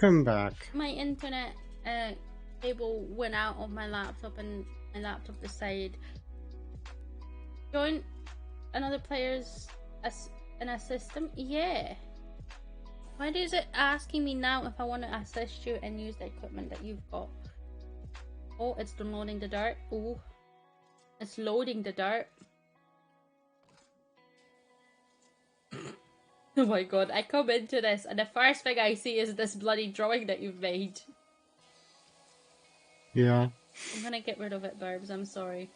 Welcome back. My internet cable went out of my laptop and my laptop decided join another player's in a system. Yeah. Why is it asking me now if I want to assist you and use the equipment that you've got? Oh, it's downloading the dirt. Oh, it's loading the dirt. Oh my god, I come into this and the first thing I see is this bloody drawing that you've made. Yeah. I'm gonna get rid of it, Burbs, I'm sorry.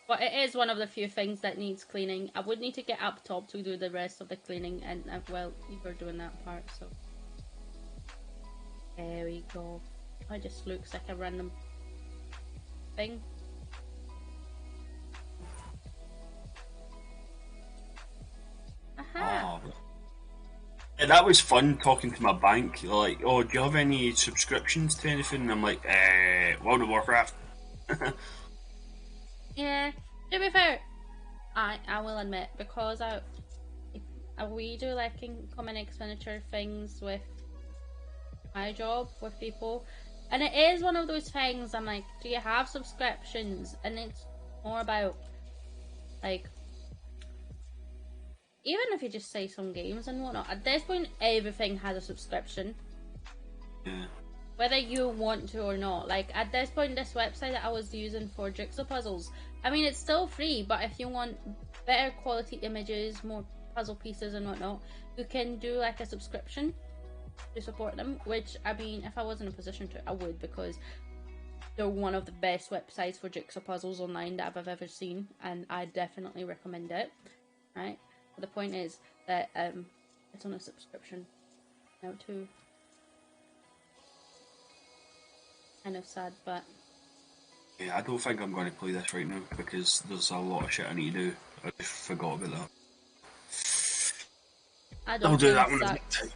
But it is one of the few things that needs cleaning. I would need to get up top to do the rest of the cleaning, and well, you were doing that part, so. There we go. It just looks like a random thing. Aha! Oh. Yeah, that was fun talking to my bank. You're like, oh, do you have any subscriptions to anything? And I'm like, World of Warcraft. Yeah, to be fair, I will admit, because we do like income and expenditure things with my job with people, and it is one of those things I'm like, do you have subscriptions? And it's more about like, even if you just say some games and whatnot, at this point everything has a subscription. Yeah. Whether you want to or not. Like, at this point, this website that I was using for jigsaw puzzles, I mean, it's still free, but if you want better quality images, more puzzle pieces and whatnot, you can do like a subscription to support them, which, I mean, if I was in a position to, I would, because they're one of the best websites for jigsaw puzzles online that I've ever seen, and I definitely recommend it, right? But the point is that it's on a subscription now too. Kind of sad, but Yeah, I don't think I'm going to play this right now because there's a lot of shit I need to do. I just forgot about that. I'll do that when I get time.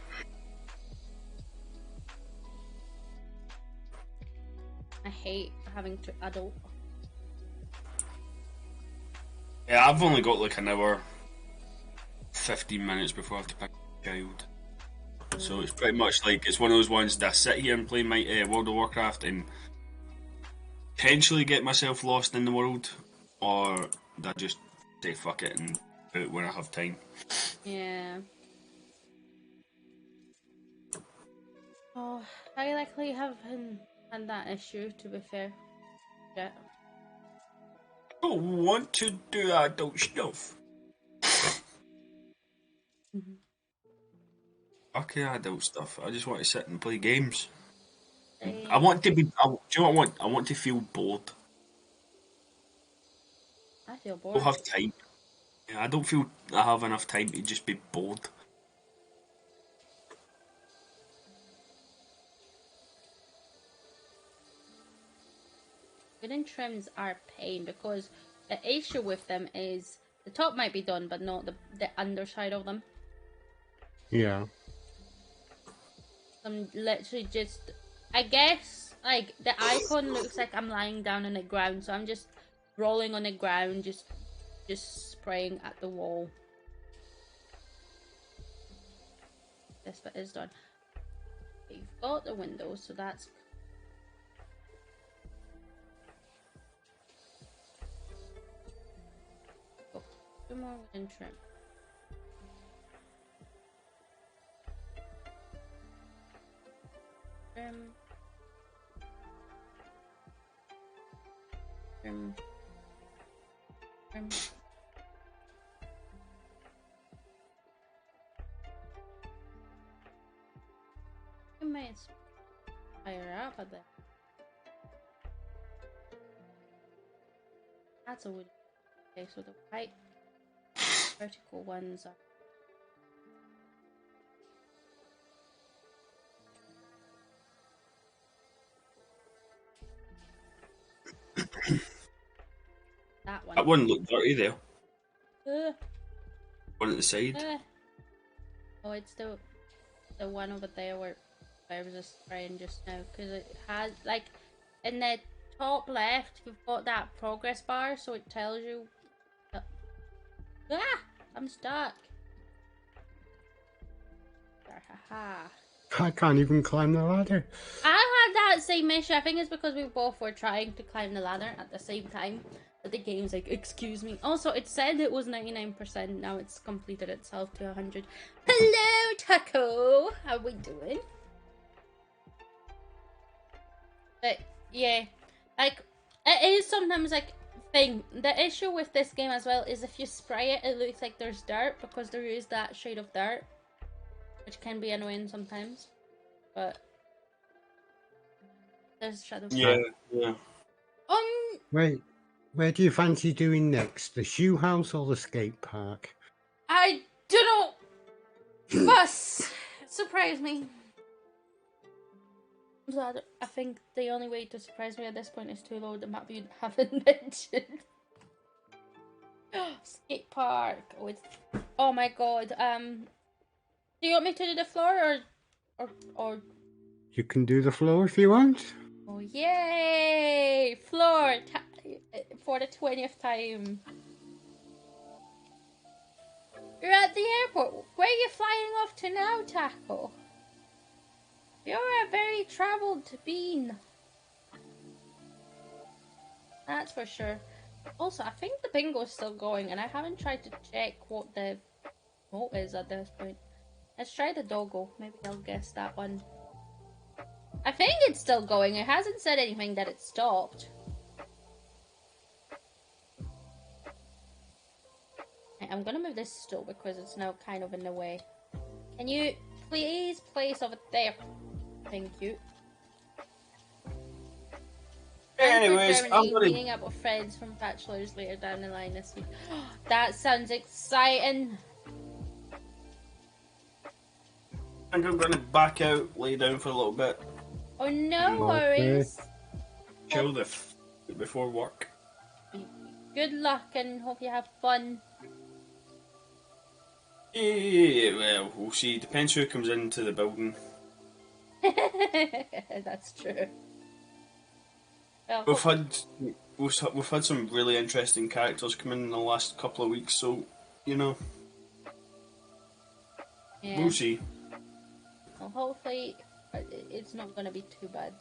I hate having to adult. Yeah, I've only got like an hour, 15 minutes before I have to pick a child. So it's pretty much like, it's one of those ones that I sit here and play my World of Warcraft and potentially get myself lost in the world, or that just say fuck it and do it when I have time. Yeah. Oh, I likely haven't had that issue, to be fair. Yeah. I don't want to do adult stuff. Okay, adult stuff. I just want to sit and play games. I want to be. Do you know what I want? I want to feel bored. I feel I bored. don't have time. Yeah, I don't feel I have enough time to just be bored. Wooden trims are pain because the issue with them is the top might be done, but not the underside of them. Yeah. I'm literally just, I guess, like, the icon looks like I'm lying down on the ground, so I'm just rolling on the ground, just spraying at the wall. This bit is done. You've got the windows, so that's... Oh, 2 more wooden trim. Trim. You might fire up at that. That's a wood. Okay, so the white vertical ones are. That one. That one looked dirty there. Uh, One at the side. Oh, it's the one over there where I was just spraying just now, because it has, like, in the top left you've got that progress bar, so it tells you I'm stuck. There, Haha. I can't even climb the ladder. I had that same issue. I think it's because we both were trying to climb the ladder at the same time. But the game's like, excuse me. Also, it said it was 99%. Now it's completed itself to 100. Hello, Taco. How we doing? But yeah, like it is sometimes like thing. The issue with this game as well is if you spray it, it looks like there's dirt because there is that shade of dirt, which can be annoying sometimes. But there's shadow. Yeah, yeah. Wait, where do you fancy doing next? The shoe house or the skate park? I don't know. Bus surprise me. So I think the only way to surprise me at this point is to load the map you haven't mentioned. Skate park. Oh my god. Do you want me to do the floor or? You can do the floor if you want. Oh yay! Floor for the 20th time. You're at the airport. Where are you flying off to now, Taco? You're a very travelled bean. That's for sure. Also, I think the bingo's still going, and I haven't tried to check what the vote is at this point. Let's try the doggo. Maybe I'll guess that one. I think it's still going. It hasn't said anything that it stopped. I'm gonna move this stool because it's now kind of in the way. Can you please place over there? Thank you. Anyways, I'm gonna. Meeting up with friends from bachelors later down the line this week. That sounds exciting. I think I'm gonna back out, lay down for a little bit, Oh no Okay. worries. chill before work. Good luck and hope you have fun. Yeah, well, we'll see. Depends who comes into the building. That's true. Well, We've had some really interesting characters come in the last couple of weeks, so you know, yeah. we'll see. Well, hopefully it's not going to be too bad.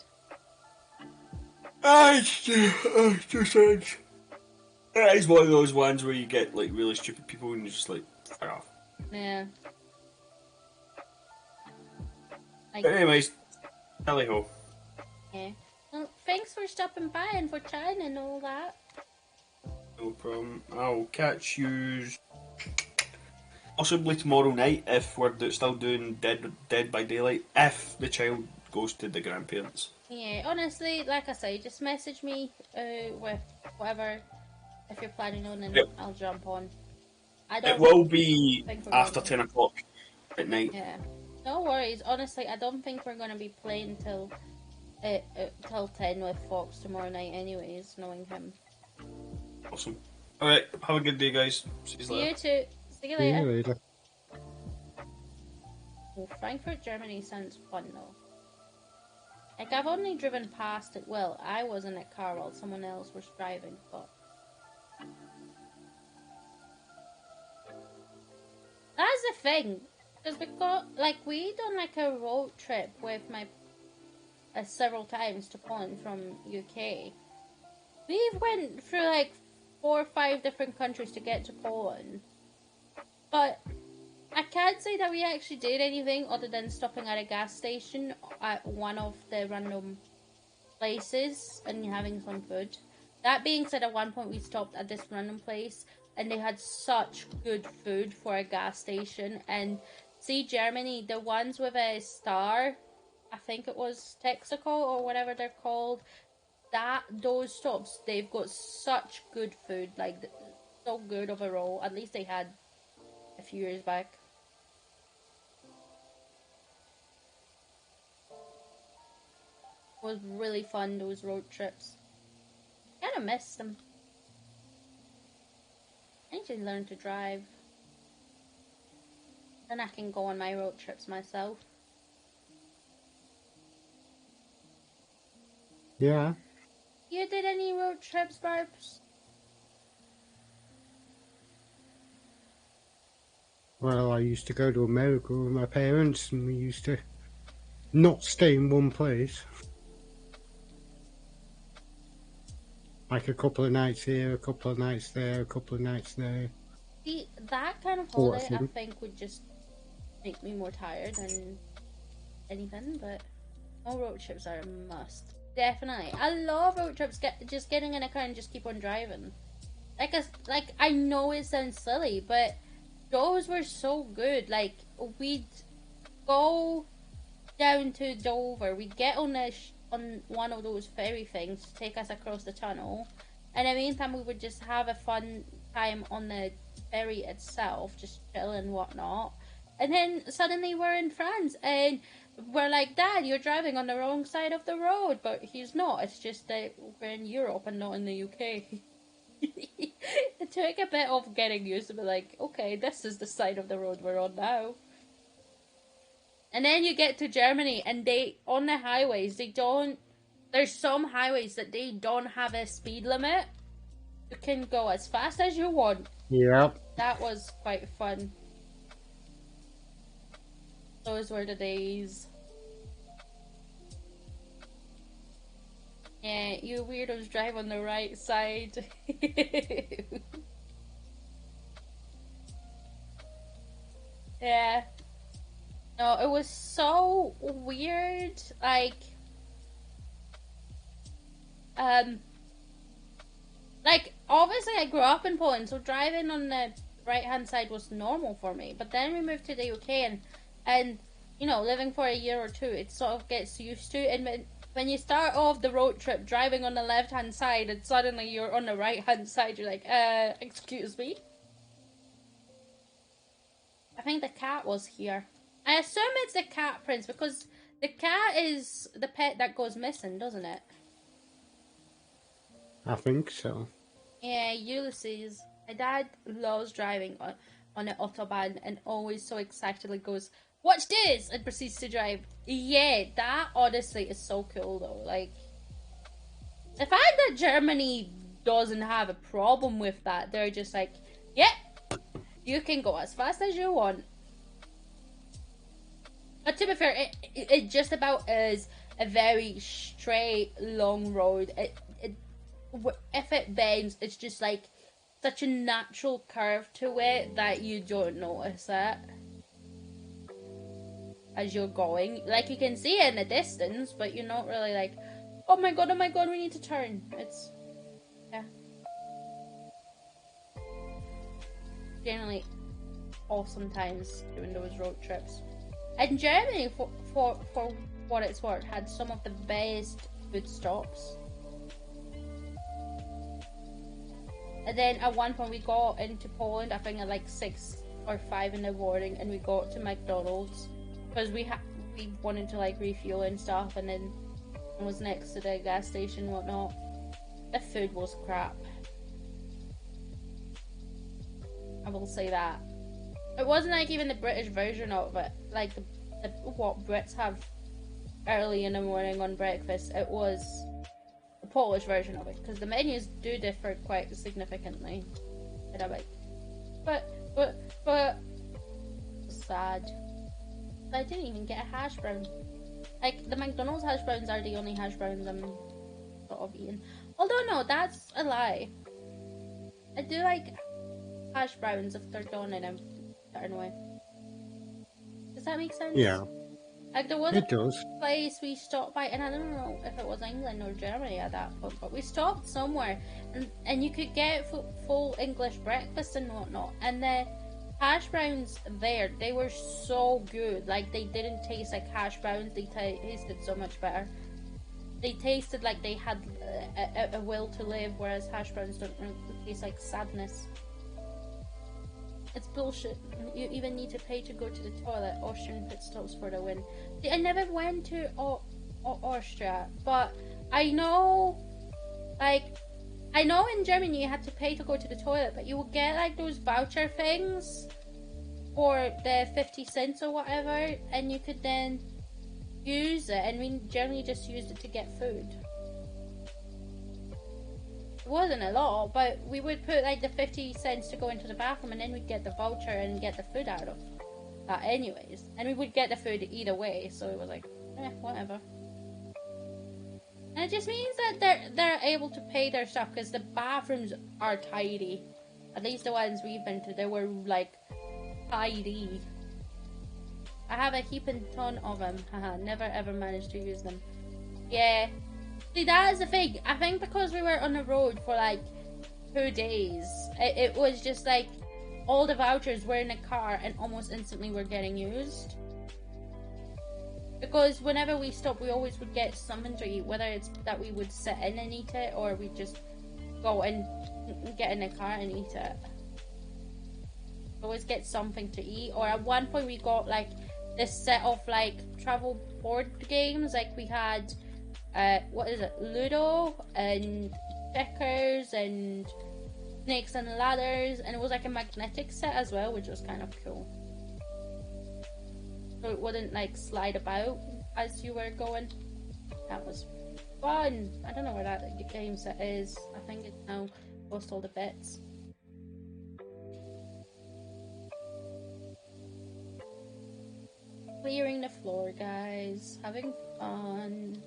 It's one of those ones where you get like really stupid people and you're just like, fuck off. Yeah. But anyways, tally ho. Yeah. Well, thanks for stopping by and for chatting and all that. No problem. I'll catch you possibly tomorrow night if we're still doing Dead by Daylight. If the child goes to the grandparents. Yeah, honestly, like I say, just message me with whatever if you're planning on, and Yep. I'll jump on. It will be think we're after going to. 10 o'clock at night. Yeah, no worries. Honestly, I don't think we're gonna be playing till 10 with Fox tomorrow night. Anyways, knowing him. Awesome. Alright, have a good day, guys. See you See later. you too. See you See you later. later. Oh, Frankfurt, Germany sounds fun though. Like, I've only driven past it. Well, I was in a car while someone else was driving, but that's the thing. Because we done like a road trip with my several times to Poland from UK. We went through like 4 or 5 different countries to get to Poland, but I can't say that we actually did anything other than stopping at a gas station at one of the random places and having some food. That being said, at one point we stopped at this random place and they had such good food for a gas station. And see, Germany, the ones with a star, I think it was Texaco or whatever they're called, those stops, they've got such good food, like so good overall. At least they had a few years back. It was really fun, those road trips. Kinda missed them. I need to learn to drive. Then I can go on my road trips myself. Yeah. You did any road trips, Burbs? Well, I used to go to America with my parents, and we used to not stay in one place. Like a couple of nights here, a couple of nights there, a couple of nights there. See, that kind of Sort of holiday I thing. think would just make me more tired than anything, but all road trips are a must. Definitely. I love road trips, just getting in a car and just keep on driving. Like I know it sounds silly, but those were so good. Like, we'd go down to Dover, we'd get on on one of those ferry things to take us across the tunnel, and in the meantime we would just have a fun time on the ferry itself, just chill and whatnot. And then suddenly we're in France, and we're like, Dad, you're driving on the wrong side of the road. But he's not, it's just that we're in Europe and not in the UK. It took a bit of getting used to be like, okay, this is the side of the road we're on now. And then you get to Germany, and they, on the highways, there's some highways that they don't have a speed limit. You can go as fast as you want. Yep. That was quite fun. Those were the days. Yeah, you weirdos drive on the right side. Yeah. No, it was so weird. Like obviously I grew up in Poland, so driving on the right hand side was normal for me. But then we moved to the UK, and you know, living for a year or two, it sort of gets used to. And when you start off the road trip driving on the left hand side, and suddenly you're on the right hand side, you're like, excuse me. I think the cat was here. I assume it's the cat prince, because the cat is the pet that goes missing, doesn't it? I think so. Yeah, Ulysses. My dad loves driving on the autobahn and always so excitedly goes, "Watch this!" and proceeds to drive. Yeah, that honestly is so cool though. Like, the fact that Germany doesn't have a problem with that, they're just like, yeah, you can go as fast as you want. But to be fair, it just about is a very straight, long road. If it bends, it's just like such a natural curve to it that you don't notice it as you're going. Like, you can see it in the distance, but you're not really like, oh my god, we need to turn. It's, yeah. Generally awesome times doing those road trips. And Germany, for what it's worth, had some of the best food stops. And then at one point we got into Poland, I think at like 6 or 5 in the morning, and we got to McDonald's because we wanted to like refuel and stuff, and then it was next to the gas station and whatnot. The food was crap. I will say that. It wasn't like even the British version of it, like what Brits have early in the morning on breakfast. It was the Polish version of it, because the menus do differ quite significantly. And I'm like, but sad. I didn't even get a hash brown. Like, the McDonald's hash browns are the only hash browns I'm sort of eating. Although no, that's a lie. I do like hash browns if they're done in a certain way. Does that make sense? Yeah. Like, there was It does. place we stopped by, and I don't know if it was England or Germany at that point, but we stopped somewhere, and you could get full English breakfast and whatnot, and the hash browns there, they were so good. Like, they didn't taste like hash browns, they tasted so much better. They tasted like they had a will to live, whereas hash browns don't really taste like sadness. It's bullshit. You even need to pay to go to the toilet. Austrian pit stops for the win. See, I never went to Austria, but I know, like, I know in Germany you had to pay to go to the toilet, but you would get like those voucher things for the 50 cents or whatever, and you could then use it, and we generally just used it to get food. wasn't a lot, but we would put like the 50 cents to go into the bathroom, and then we'd get the voucher and get the food out of that anyways. And we would get the food either way, so it was like, whatever. And it just means that they're able to pay their stuff, because the bathrooms are tidy. At least the ones we've been to, they were like tidy. I have a heaping ton of them. Haha, never ever managed to use them. Yeah. See, that is the thing. I think because we were on the road for like 2 days, it was just like all the vouchers were in the car and almost instantly were getting used. Because whenever we stopped, we always would get something to eat, whether it's that we would sit in and eat it, or we just go and get in the car and eat it. Always get something to eat. Or at one point we got like this set of like travel board games. Like we had what is it, Ludo and checkers and snakes and ladders, and it was like a magnetic set as well, which was kind of cool. So it wouldn't like slide about as you were going. That was fun. I don't know where that game set is. I think it's now lost all the bits. Clearing the floor, guys. Having fun.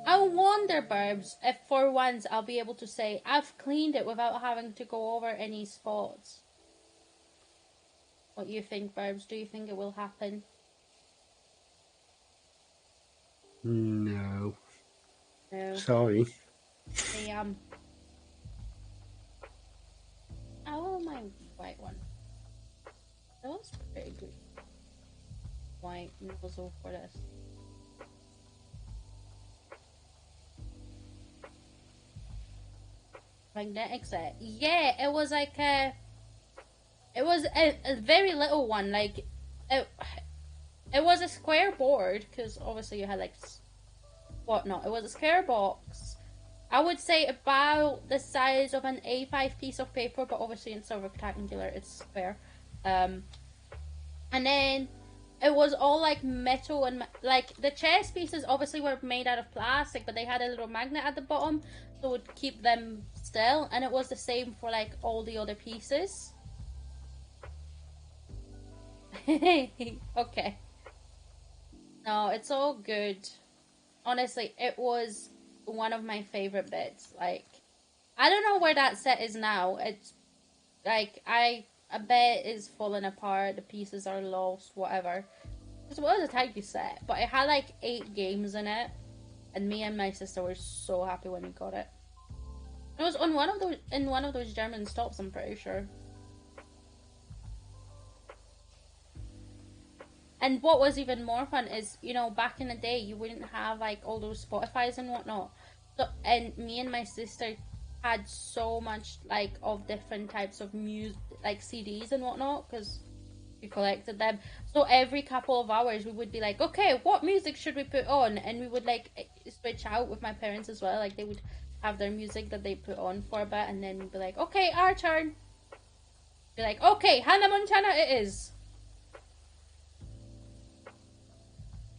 I wonder, Burbs, if for once I'll be able to say I've cleaned it without having to go over any spots. What do you think, Burbs? Do you think it will happen? No. No. Sorry. Damn. Oh, my white one. That was pretty good. White nozzle for this. Magnetic set. Yeah, it was like a very little one. Like it was a square board, because obviously you had like whatnot. It was a square box. I would say about the size of an A5 piece of paper, but obviously instead of rectangular, it's square. And then it was all like metal, and like the chess pieces obviously were made out of plastic, but they had a little magnet at the bottom, so it would keep them still. And it was the same for like all the other pieces. Okay. No, it's all good. Honestly, it was one of my favorite bits. Like, I don't know where that set is now. It's like I bet it's falling apart. The pieces are lost. Whatever. Because it was a tiny set, but it had like 8 games in it, and me and my sister were so happy when we got it. It was on one of those German stops, I'm pretty sure. And what was even more fun is, you know, back in the day, you wouldn't have like all those Spotifys and whatnot. So, and me and my sister had so much like of different types of music, like CDs and whatnot, because we collected them. So every couple of hours, we would be like, okay, what music should we put on? And we would like switch out with my parents as well. Like they would have their music that they put on for a bit, and then we'd be like, okay, our turn. Be like, okay, Hannah Montana it is.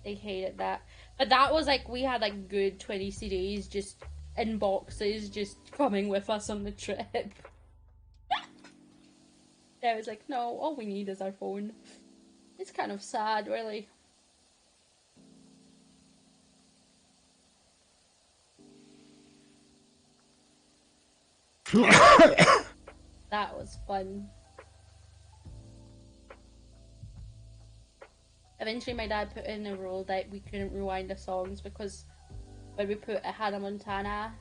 They hated that. But that was like, we had like good 20 CDs just in boxes, just coming with us on the trip. I was like, no, all we need is our phone. It's kind of sad, really. That was fun. Eventually my dad put in a rule that we couldn't rewind the songs, because when we put a Hannah Montana,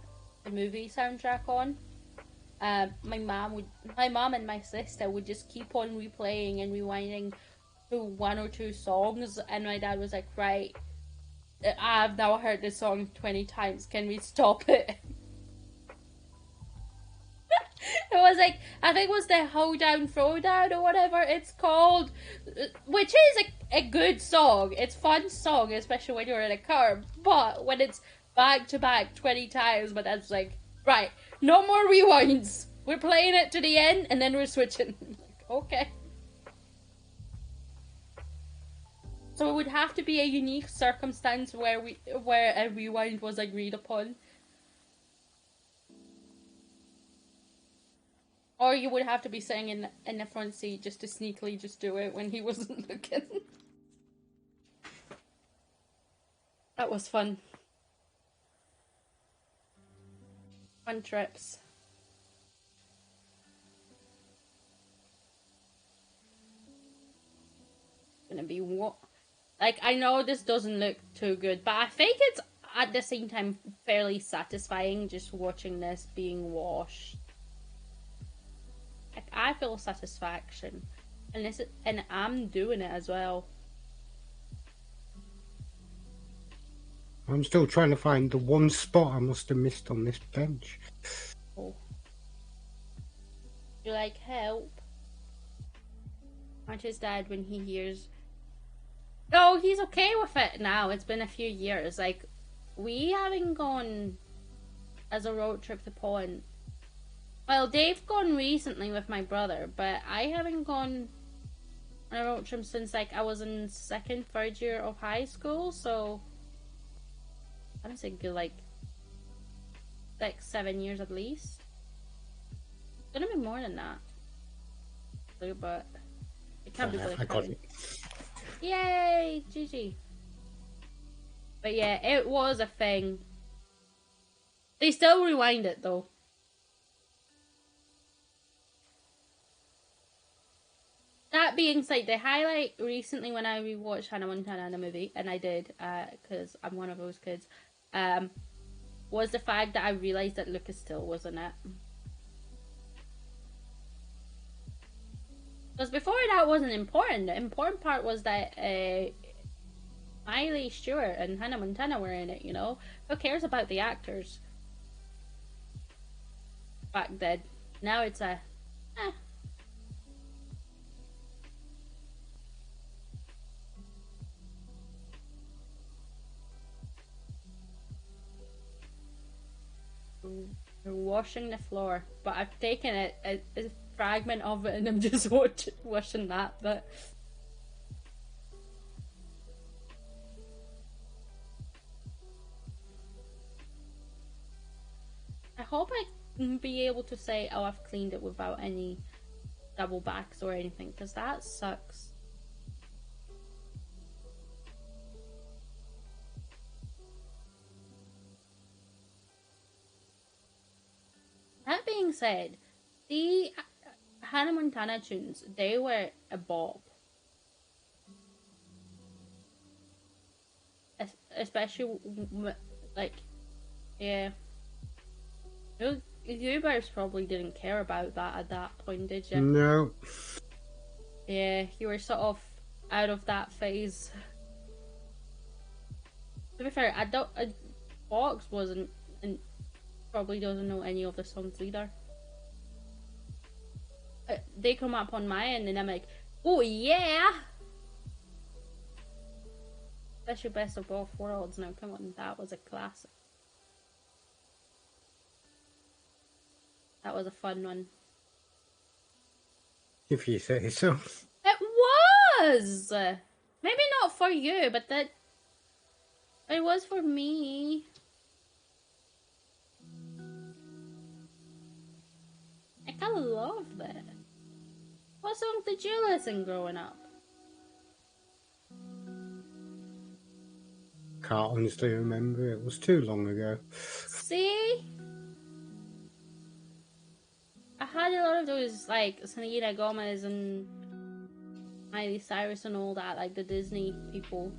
the movie soundtrack on, my mom and my sister would just keep on replaying and rewinding through 1 or 2 songs, and my dad was like, right, I've now heard this song 20 times, can we stop it? It was like, I think it was the Hold Down Throwdown or whatever it's called, which is a good song. It's a fun song, especially when you're in a car, but when it's back to back 20 times, but that's like, right, no more rewinds. We're playing it to the end and then we're switching. Okay. So it would have to be a unique circumstance where a rewind was agreed upon. Or you would have to be sitting in the front seat just to sneakily just do it when he wasn't looking. That was fun. Fun trips. Gonna be what? Like, I know this doesn't look too good, but I think it's at the same time fairly satisfying just watching this being washed. Like, I feel satisfaction, and I'm doing it as well. I'm still trying to find the one spot I must have missed on this bench. Oh. You like help? Aren't his dad when he hears? Oh, he's okay with it now. It's been a few years. Like, we haven't gone as a road trip to Poland. Well, Dave's gone recently with my brother, but I haven't gone on a road trip since, like, I was in second, third year of high school, so I don't think like 7 years at least. It's gonna be more than that. But it can't be really counting. Yay! GG. But yeah, it was a thing. They still rewind it though. That being said, the highlight recently when I rewatched Hannah Montana the movie, and I did, because I'm one of those kids, was the fact that I realised that Lucas still was in it. Because before that wasn't important. The important part was that Miley Stewart and Hannah Montana were in it, you know? Who cares about the actors? Back then. Now it's a... We're washing the floor, but I've taken a fragment of it and I'm just washing that, but I hope I can be able to say, oh, I've cleaned it without any double backs or anything, because that sucks. That being said, the Hannah Montana tunes, they were a bop. Especially, like, yeah. You guys probably didn't care about that at that point, did you? No. Yeah, you were sort of out of that phase. To be fair, Fox wasn't, and probably doesn't know any of the songs either. They come up on my end and I'm like, oh yeah! That's your best of both worlds. Now come on, that was a classic. That was a fun one. If you say so. It was! Maybe not for you, but it was for me. I kinda love that. What songs did you listen growing up? Can't honestly remember. It was too long ago. See? I had a lot of those, like, Selena Gomez and Miley Cyrus and all that, like the Disney people.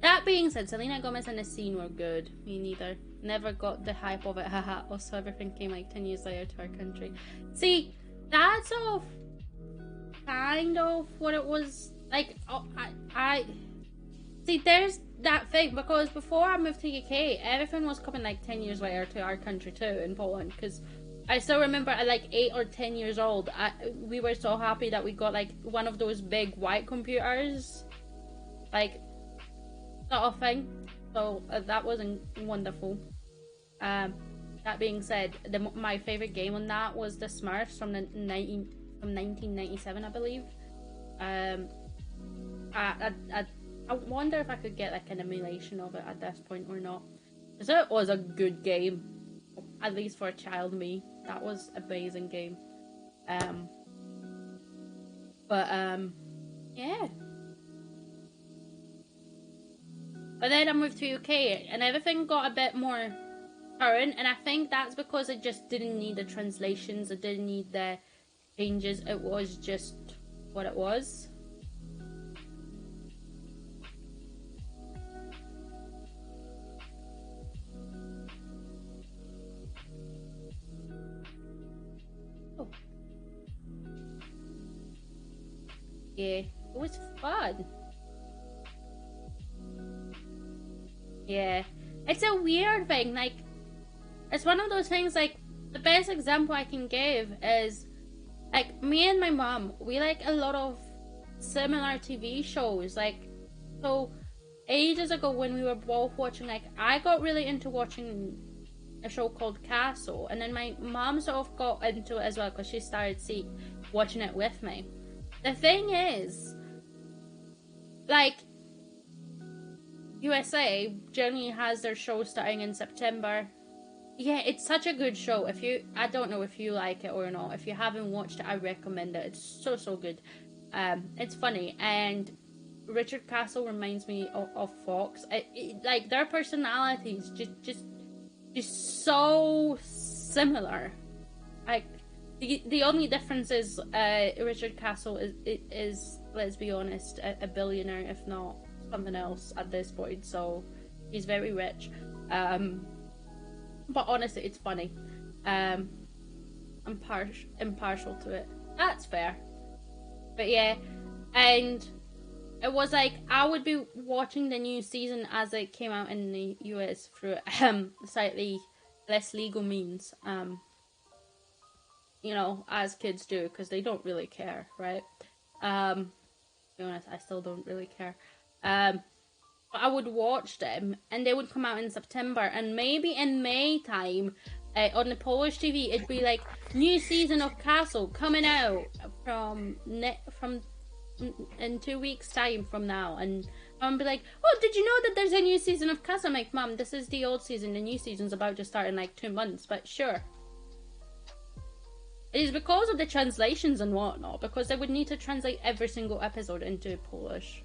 That being said, Selena Gomez and the Scene were good. Me neither. Never got the hype of it, haha. Also, everything came like 10 years later to our country. See, that's all kind of what it was like. Oh, I see, there's that thing, because before I moved to UK, everything was coming like 10 years later to our country too, in Poland, because I still remember at like 8 or 10 years old, we were so happy that we got like one of those big white computers, like, sort of thing. So that was wonderful. That being said, my favorite game on that was the Smurfs from 1997, I believe. I wonder if I could get like an emulation of it at this point or not, because it was a good game. at least for a child me. That was an amazing game. Yeah. But then I moved to UK and everything got a bit more current, and I think that's because it just didn't need the translations, it didn't need the changes, it was just what it was. Oh. Yeah, it was fun. Yeah, it's a weird thing, like, it's one of those things, like, the best example I can give is, like, me and my mom, we like a lot of similar TV shows, like, so, ages ago when we were both watching, like, I got really into watching a show called Castle, and then my mom sort of got into it as well, because she started watching it with me. The thing is, like, USA generally has their show starting in September. Yeah, it's such a good show. I don't know if you like it or not. If you haven't watched it, I recommend it. It's so good. It's funny, and Richard Castle reminds me of Fox. Like, their personalities just so similar. Like, the only difference is Richard Castle is, let's be honest, a billionaire, if not something else at this point, so he's very rich. But honestly, it's funny. I'm impartial to it. That's fair. But yeah, and it was like I would be watching the new season as it came out in the US through slightly less legal means. You know, as kids do, because they don't really care, right? To be honest, I still don't really care. But I would watch them, and they would come out in September, and maybe in May time, on the Polish TV, it'd be like new season of Castle coming out from in 2 weeks time from now, and Mom would be like, "Oh, did you know that there's a new season of Castle?" I'm like, "Mom, this is the old season. The new season's about to start in like 2 months." But sure. It is because of the translations and whatnot, because they would need to translate every single episode into Polish,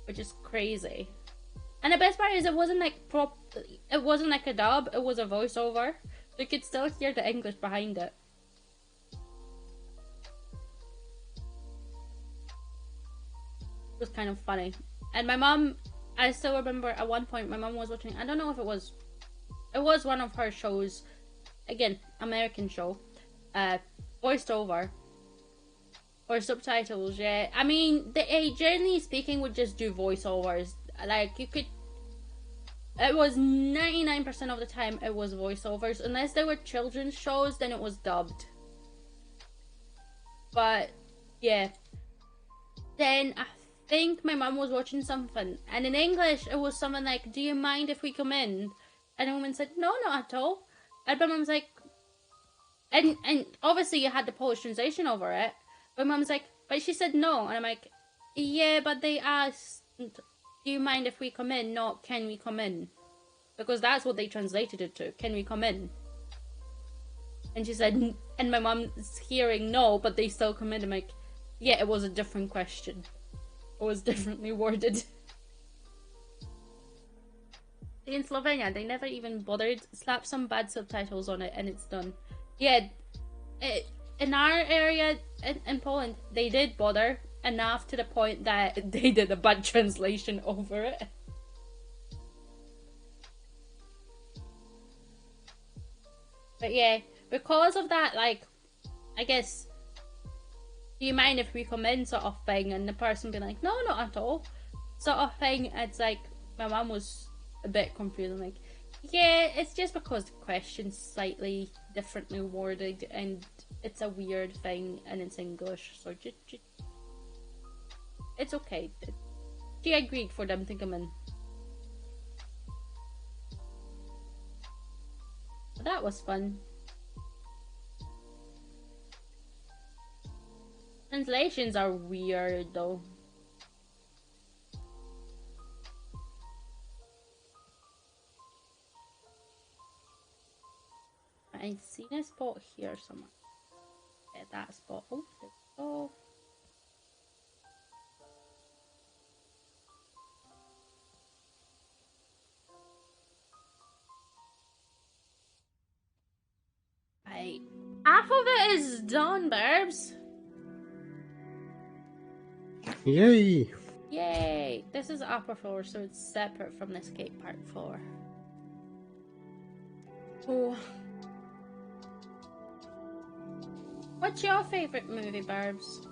which is crazy. And the best part is it wasn't like it wasn't like a dub, it was a voiceover. So you could still hear the English behind it. It was kind of funny. And my mom, I still remember at one point my mom was watching, I don't know if it was one of her shows, again, American show, voiced over or subtitles. Yeah, I mean, they generally speaking would just do voiceovers. Like, you could, it was 99% of the time it was voiceovers, unless they were children's shows, then it was dubbed. But yeah, then I think my mum was watching something, and in English it was something like, "Do you mind if we come in?" And the woman said, "No, not at all." And my mum's like, and obviously you had the Polish translation over it, but mum's like, "But she said no." And I'm like, "Yeah, but they asked, do you mind if we come in, not can we come in?" Because that's what they translated it to, "Can we come in?" And she said, and my mum's hearing no, but they still come in. I'm like, yeah, it was a different question. It was differently worded. In Slovenia, they never even bothered. Slap some bad subtitles on it and it's done. Yeah, in our area in Poland, they did bother enough to the point that they did a bad translation over it. But yeah, because of that, like, I guess, do you mind if we come in sort of thing, and the person being like, "No, not at all," sort of thing. It's like, my mum was a bit confused. I'm like, yeah, it's just because the question's slightly differently worded, and it's a weird thing, and it's English, so just it's okay. She agreed for them to come in. But that was fun. Translations are weird though. I seen a spot here somewhere. Yeah, that spot. Oh, there we go. Right. Half of it is done, Burbs. Yay! Yay! This is the upper floor, so it's separate from the skate park floor. Oh. What's your favourite movie, Burbs?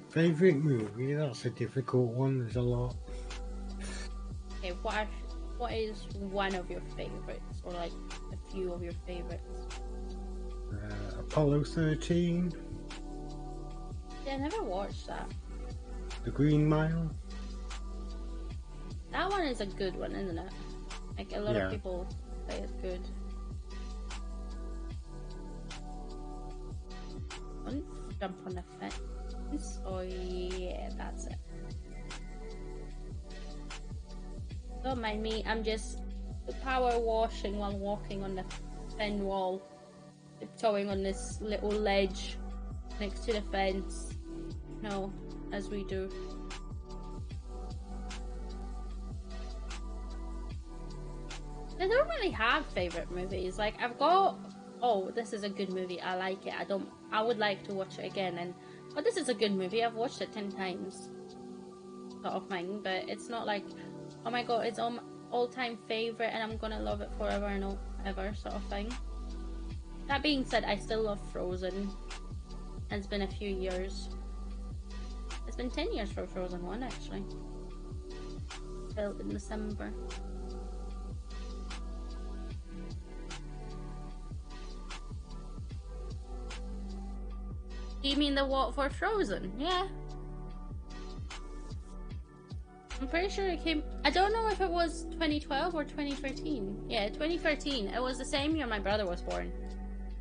Favourite movie? That's a difficult one. There's a lot. Okay, what is one of your favourites, or like a few of your favourites? Apollo 13, Yeah, I never watched that. The Green Mile. That one is a good one, isn't it? Like a lot Yeah. of people say it's good. Don't jump on the fence. Oh yeah, that's it. Don't mind me, I'm just power washing while walking on the thin wall, tiptoeing on this little ledge next to the fence. No, as we do. I don't really have favourite movies. Like I've got, oh, this is a good movie, I like it, I would like to watch it again, and oh, this is a good movie, I've watched it 10 times sort of thing, but it's not like, oh my god, it's all-time favourite and I'm gonna love it forever and ever sort of thing. That being said, I still love Frozen. It's been a few years. It's been 10 years for Frozen 1 actually. Built in December. Do you mean the what for Frozen? Yeah. I'm pretty sure it came... I don't know if it was 2012 or 2013. Yeah, 2013. It was the same year my brother was born.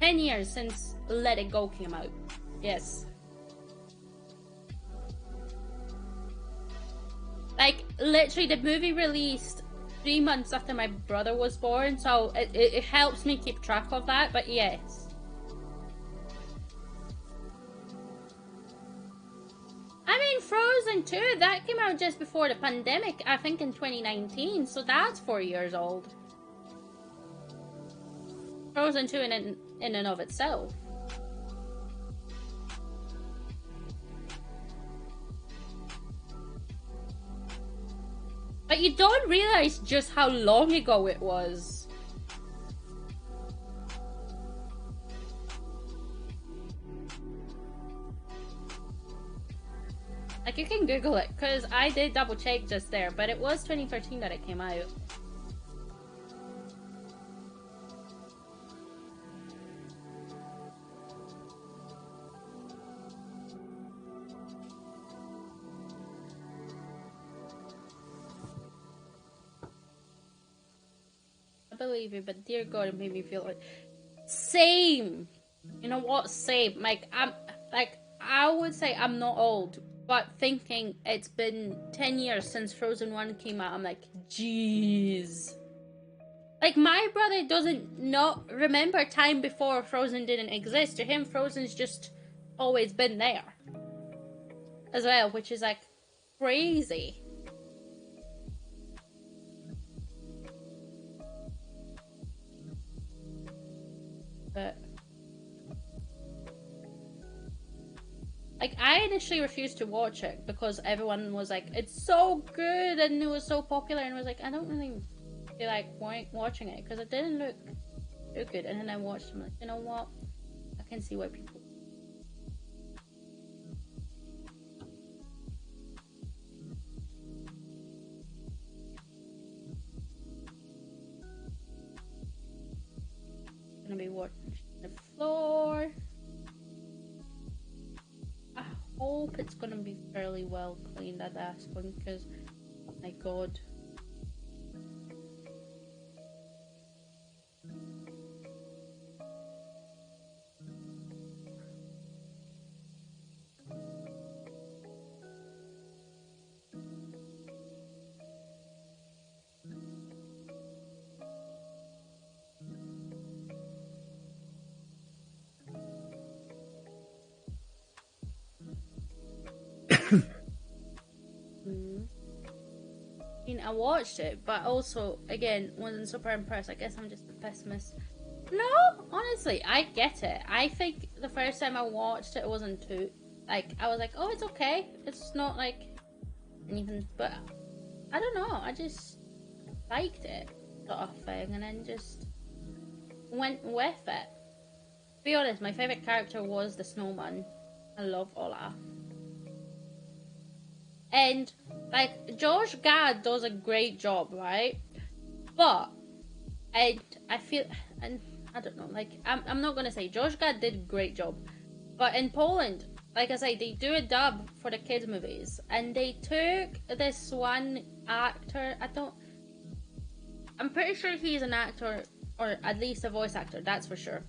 10 years since Let It Go came out. Yes. Like, literally, the movie released 3 months after my brother was born, so it helps me keep track of that, but yes. I mean, Frozen 2, that came out just before the pandemic, I think in 2019, so that's 4 years old. Frozen 2 in and of itself. But you don't realize just how long ago it was. Like, you can Google it, because I did double check just there, but it was 2013 that it came out. I believe you, but dear God, it made me feel like... Same! You know what? Same. Like, I would say I'm not old, but thinking it's been 10 years since Frozen 1 came out, I'm like, jeez. Like, my brother doesn't not remember time before Frozen didn't exist. To him, Frozen's just always been there. As well, which is like crazy. But like, I initially refused to watch it because everyone was like, it's so good and it was so popular, and I was like, I don't really feel like watching it because it didn't look too good. And then I watched it, I'm like, you know what, I can see why people... Gonna be watching the floor. I hope it's gonna be fairly well cleaned at that point, because my god. Mm. I mean, I watched it, but also, again, wasn't super impressed. I guess I'm just a pessimist. No, honestly, I get it. I think the first time I watched it, it wasn't too... Like, I was like, oh, it's okay. It's not, like, anything... But, I don't know. I just liked it, sort of thing, and then just went with it. To be honest, my favourite character was the snowman. I love Olaf. And, like, Josh Gad does a great job, right? But, and I feel, and I don't know, like, I'm not gonna say, Josh Gad did a great job. But in Poland, like I say, they do a dub for the kids' movies. And they took this one actor, I'm pretty sure he's an actor, or at least a voice actor, that's for sure.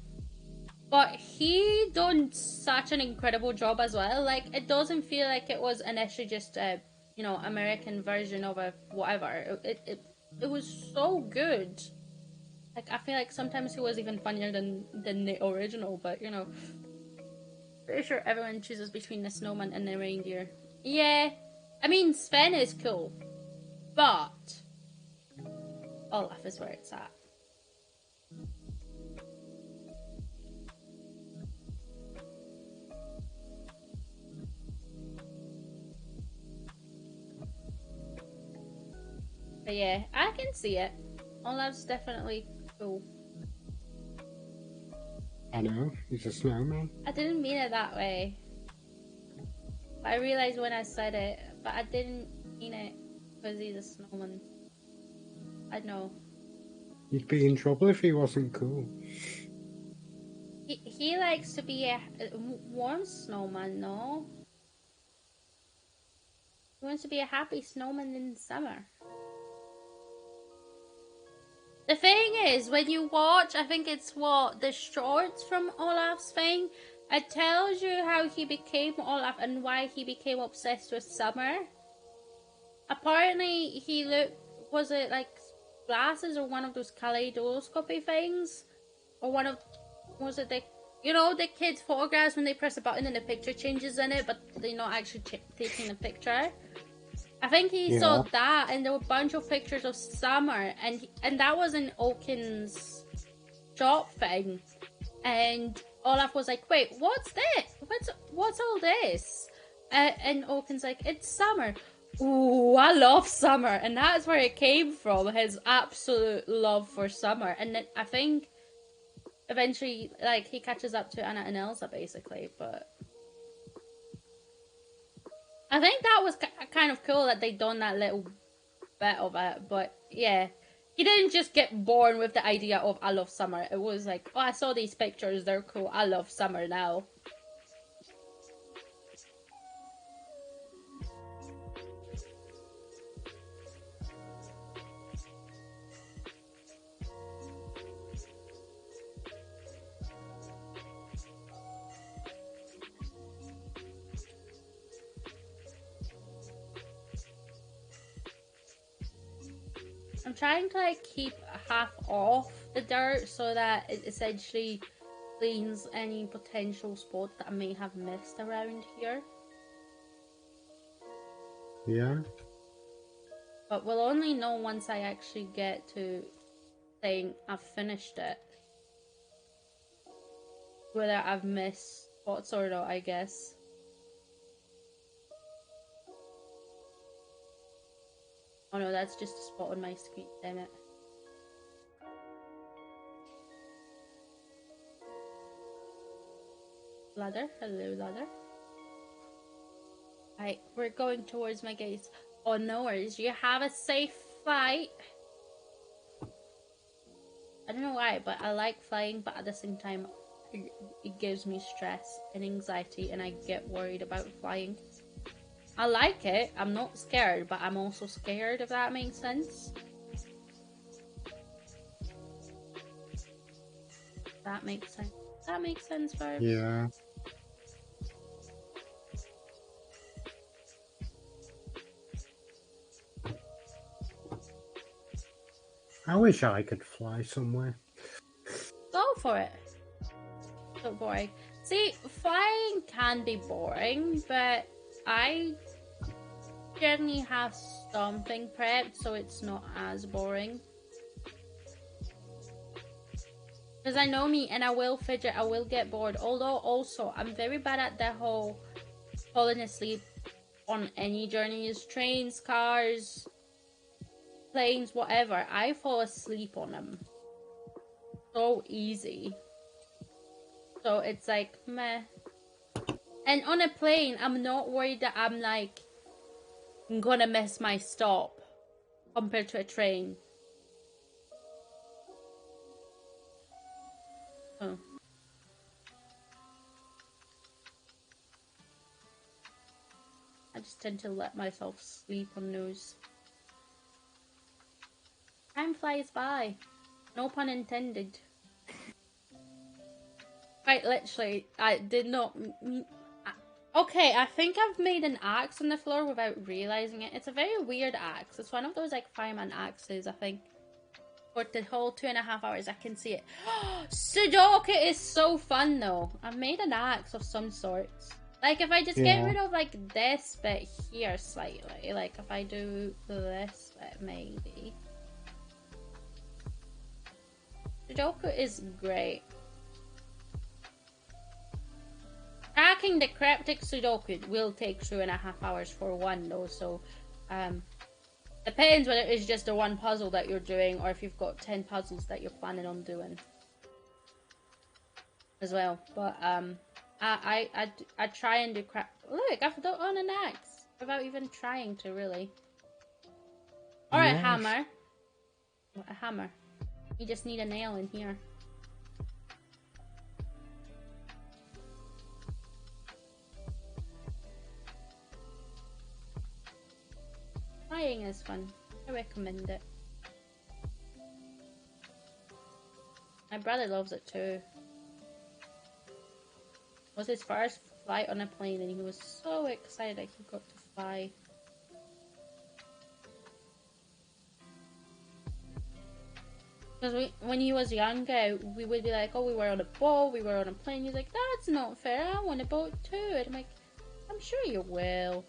But he done such an incredible job as well. Like, it doesn't feel like it was initially just a, you know, American version of a whatever. It was so good. Like, I feel like sometimes he was even funnier than the original, but, you know. Pretty sure everyone chooses between the snowman and the reindeer. Yeah. I mean, Sven is cool. But Olaf is where it's at. But yeah, I can see it. Olaf's definitely cool. I know, he's a snowman. I didn't mean it that way. But I realized when I said it, but I didn't mean it because he's a snowman. I know. He'd be in trouble if he wasn't cool. He likes to be a warm snowman, no? He wants to be a happy snowman in summer. The thing is, when you watch, I think it's the shorts from Olaf's thing, it tells you how he became Olaf and why he became obsessed with summer. Apparently, he was it like glasses or one of those kaleidoscopy things? Or was it the kids' photographs when they press a button and the picture changes in it, but they're not actually taking the picture? I think he saw that, and there were a bunch of pictures of summer, and that was in Oaken's shop thing. And Olaf was like, "Wait, what's this? What's all this?" And Oaken's like, "It's summer." Ooh, I love summer, and that's where it came from. His absolute love for summer, and then I think eventually, like, he catches up to Anna and Elsa, basically, but. I think that was kind of cool that they done that little bit of it, but yeah. He didn't just get born with the idea of, I love summer. It was like, oh, I saw these pictures, they're cool, I love summer now. I'm trying to like keep half off the dirt so that it essentially cleans any potential spots that I may have missed around here. Yeah. But we'll only know once I actually get to saying I've finished it. Whether I've missed spots or not, I guess. Oh no, that's just a spot on my screen, damn it. Ladder, hello ladder. Right, we're going towards my gates. Oh no worries, you have a safe flight. I don't know why, but I like flying, but at the same time, it gives me stress and anxiety, and I get worried about flying. I like it, I'm not scared, but I'm also scared, if that makes sense. That makes sense. That makes sense, Burbs. Yeah. I wish I could fly somewhere. Go for it. So boring. See, flying can be boring, but I generally have something prepped, so it's not as boring. Because I know me, and I will fidget, I will get bored. Although, also, I'm very bad at the whole falling asleep on any journeys. Trains, cars, planes, whatever. I fall asleep on them. So easy. So it's like, meh. And on a plane, I'm not worried that I'm like gonna miss my stop compared to a train. Oh. I just tend to let myself sleep on those. Time flies by. No pun intended. Right, literally, I did not... Okay, I think I've made an axe on the floor without realising it. It's a very weird axe. It's one of those, like, fireman axes, I think. For the whole 2.5 hours, I can see it. Sudoku is so fun, though. I've made an axe of some sorts. Like, if I just get rid of, like, this bit here slightly. Like, if I do this bit, maybe. Sudoku is great. Cracking the cryptic Sudoku will take 2.5 hours for one, though, so depends whether it's just the one puzzle that you're doing or if you've got 10 puzzles that you're planning on doing as well. But I try and do crap. Look, I've done on an axe without even trying to, really. Or a hammer. A hammer. You just need a nail in here. Trying is fun. I recommend it. My brother loves it too. It was his first flight on a plane and he was so excited that he got to fly. Because when he was younger, we would be like, oh, we were on a boat, we were on a plane. He's like, that's not fair, I want a boat too. And I'm like, I'm sure you will.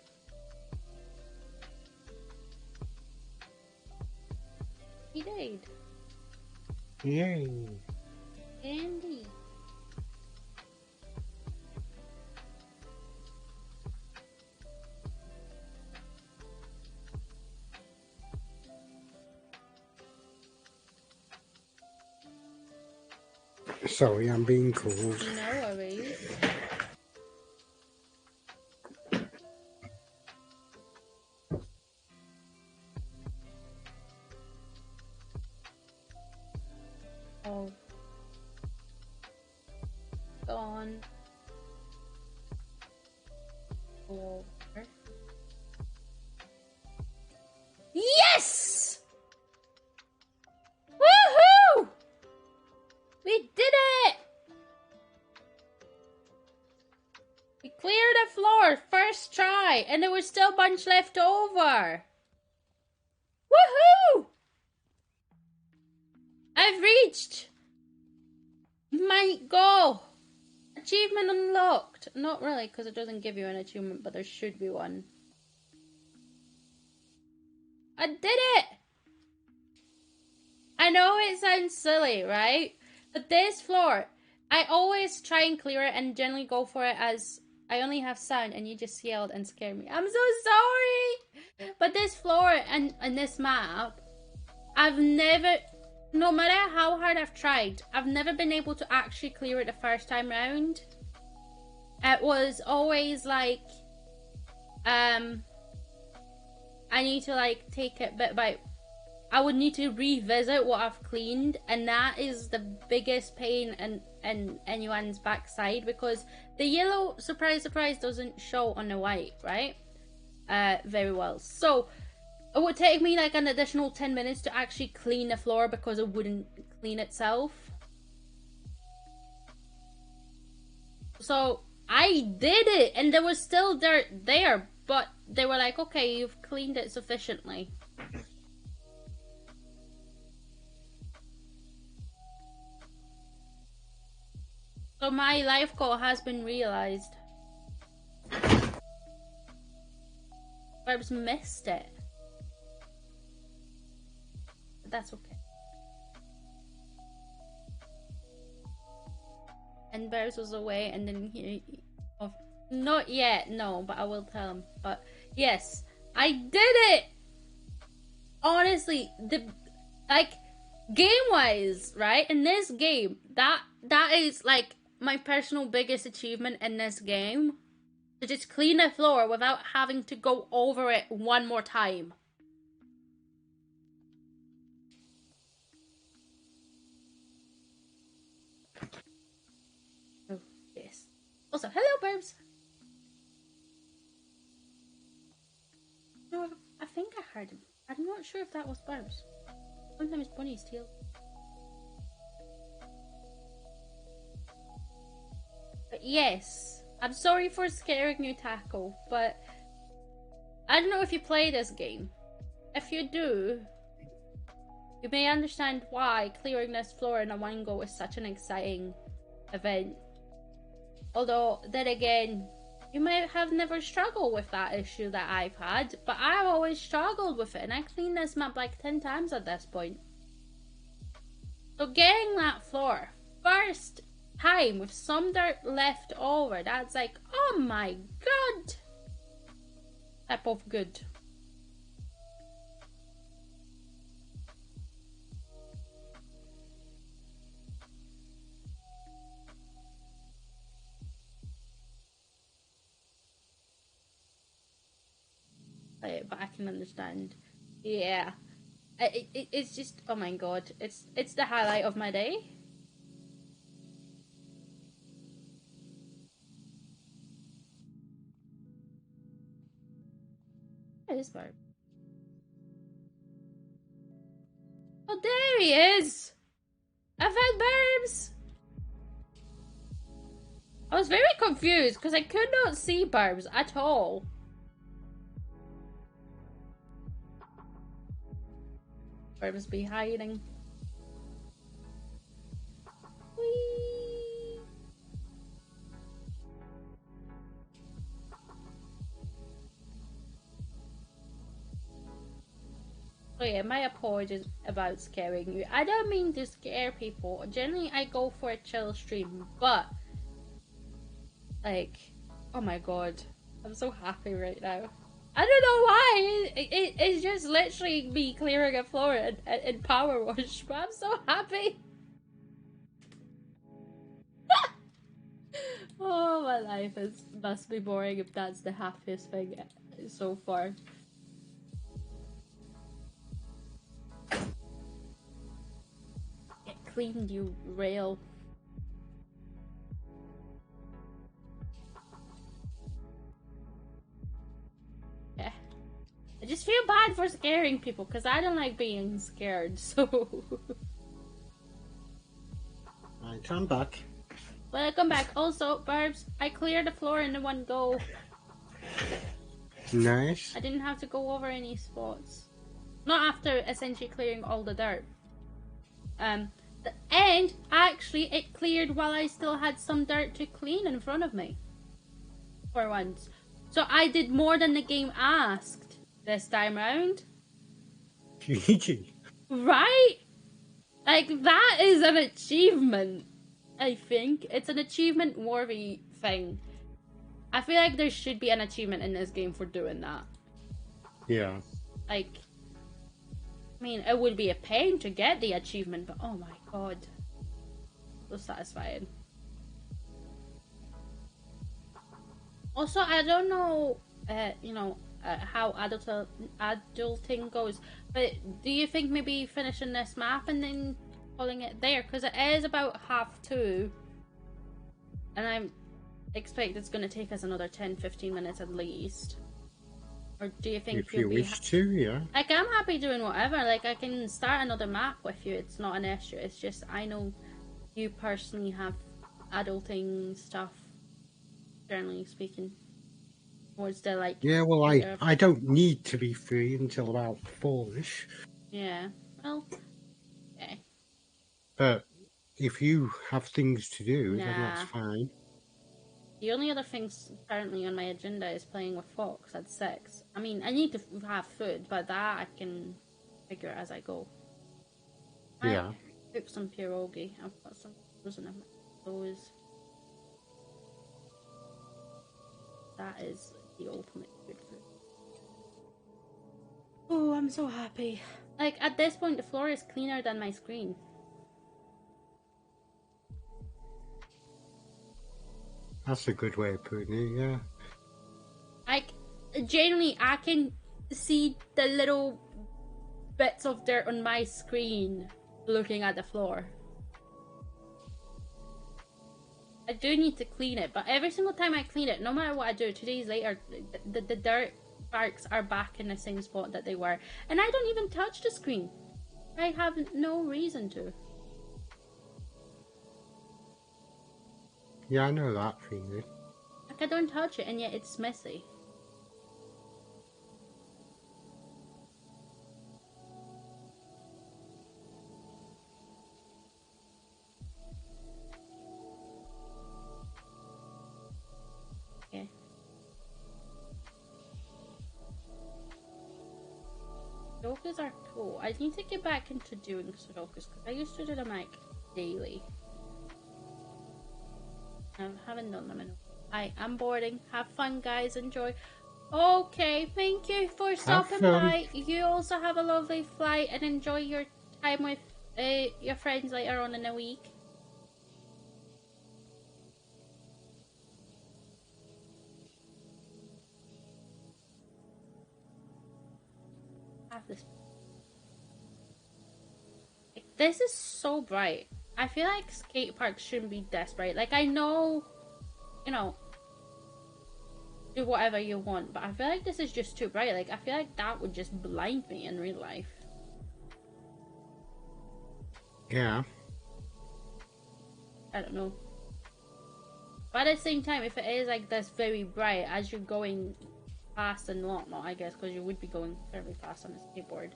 He did. Yay. Andy. Sorry, I'm being called. No worries. Oh. Gone. Over. Yes! Woohoo! We did it! We cleared the floor first try, and there was still a bunch left over. Woohoo! I've reached my goal. Achievement unlocked. Not really, because it doesn't give you an achievement, but there should be one. I did it! I know it sounds silly, right? But this floor, I always try and clear it and generally go for it as I only have sound and you just yelled and scared me. I'm so sorry! But this floor and this map, I've never... No matter how hard I've tried, I've never been able to actually clear it the first time round. It was always like, I need to like take it bit by... I would need to revisit what I've cleaned, and that is the biggest pain in anyone's backside, because the yellow, surprise, surprise, doesn't show on the white, right? Very well. So, it would take me like an additional 10 minutes to actually clean the floor because it wouldn't clean itself. So I did it and there was still dirt there, but they were like, okay, you've cleaned it sufficiently. So my life goal has been realized. Burbs missed it. But that's okay. And Burbs was away and didn't hear of. Not yet, no, but I will tell him. But yes, I did it! Honestly, game-wise, right? In this game, that is like my personal biggest achievement in this game. To just clean the floor without having to go over it one more time. Oh, yes. Also, hello, Burbs. No, I think I heard him. I'm not sure if that was Burbs. Sometimes bunnies steal. But yes, I'm sorry for scaring you, Taco, but I don't know if you play this game. If you do, you may understand why clearing this floor in a one go is such an exciting event. Although, then again, you might have never struggled with that issue that I've had, but I've always struggled with it, and I cleaned this map like 10 times at this point. So getting that floor, first time with some dirt left over, that's like, oh my god! Type of good. But I can understand. Yeah. It's just, oh my god, it's the highlight of my day. Where is Barb? Oh, there he is! I found Burbs! I was very confused because I could not see Burbs at all. Burbs be hiding. Whee! So yeah, my apologies about scaring you. I don't mean to scare people. Generally, I go for a chill stream, but like, oh my god, I'm so happy right now. I don't know why. It's just literally me clearing a floor in Power Wash, but I'm so happy. Oh, my life must be boring if that's the happiest thing so far. Get cleaned, you rail. Yeah. I just feel bad for scaring people because I don't like being scared, so. Right, I'm back. Welcome back. Also, Burbs, I cleared the floor in one go. Nice. I didn't have to go over any spots. Not after essentially clearing all the dirt. And actually it cleared while I still had some dirt to clean in front of me. For once. So I did more than the game asked this time round. GG. Right? Like, that is an achievement, I think. It's an achievement worthy thing. I feel like there should be an achievement in this game for doing that. Yeah. Like, I mean, it would be a pain to get the achievement, but oh my god. So satisfying. Also, I don't know, how adulting goes, but do you think maybe finishing this map and then calling it there? Because it is about 2:30, and I expect it's going to take us another 10-15 minutes at least. Or do you think if you wish to, yeah. Like, I'm happy doing whatever. Like, I can start another map with you. It's not an issue. It's just, I know you personally have adulting stuff, generally speaking. Towards the, like... Yeah, well, I don't need to be free until about 4ish. Yeah, well, okay. But if you have things to do, then Nah. that's fine. The only other things currently on my agenda is playing with Fox at 6. I mean, I need to have food, but that I can figure as I go. Yeah. I cook some pierogi. I've got some frozen of those. That is the ultimate good food. Oh, I'm so happy. Like, at this point, the floor is cleaner than my screen. That's a good way of putting it, yeah. Like, genuinely, I can see the little bits of dirt on my screen looking at the floor. I do need to clean it, but every single time I clean it, no matter what I do, 2 days later, the dirt marks are back in the same spot that they were. And I don't even touch the screen. I have no reason to. Yeah, I know that feeling. Like, I don't touch it, and yet it's messy. Okay. Sudokus are cool. I need to get back into doing Sudokus, because I used to do them, like, daily. I haven't done them in a while. I'm boarding. Have fun, guys. Enjoy. Okay, thank you for stopping by. You also have a lovely flight and enjoy your time with your friends later on in the week. Have this. This is so bright. I feel like skate parks shouldn't be this bright. Like, I know, you know, do whatever you want, but I feel like this is just too bright. Like, I feel like that would just blind me in real life. Yeah. I don't know. But at the same time, if it is like this very bright as you're going fast and whatnot, I guess, because you would be going fairly fast on a skateboard,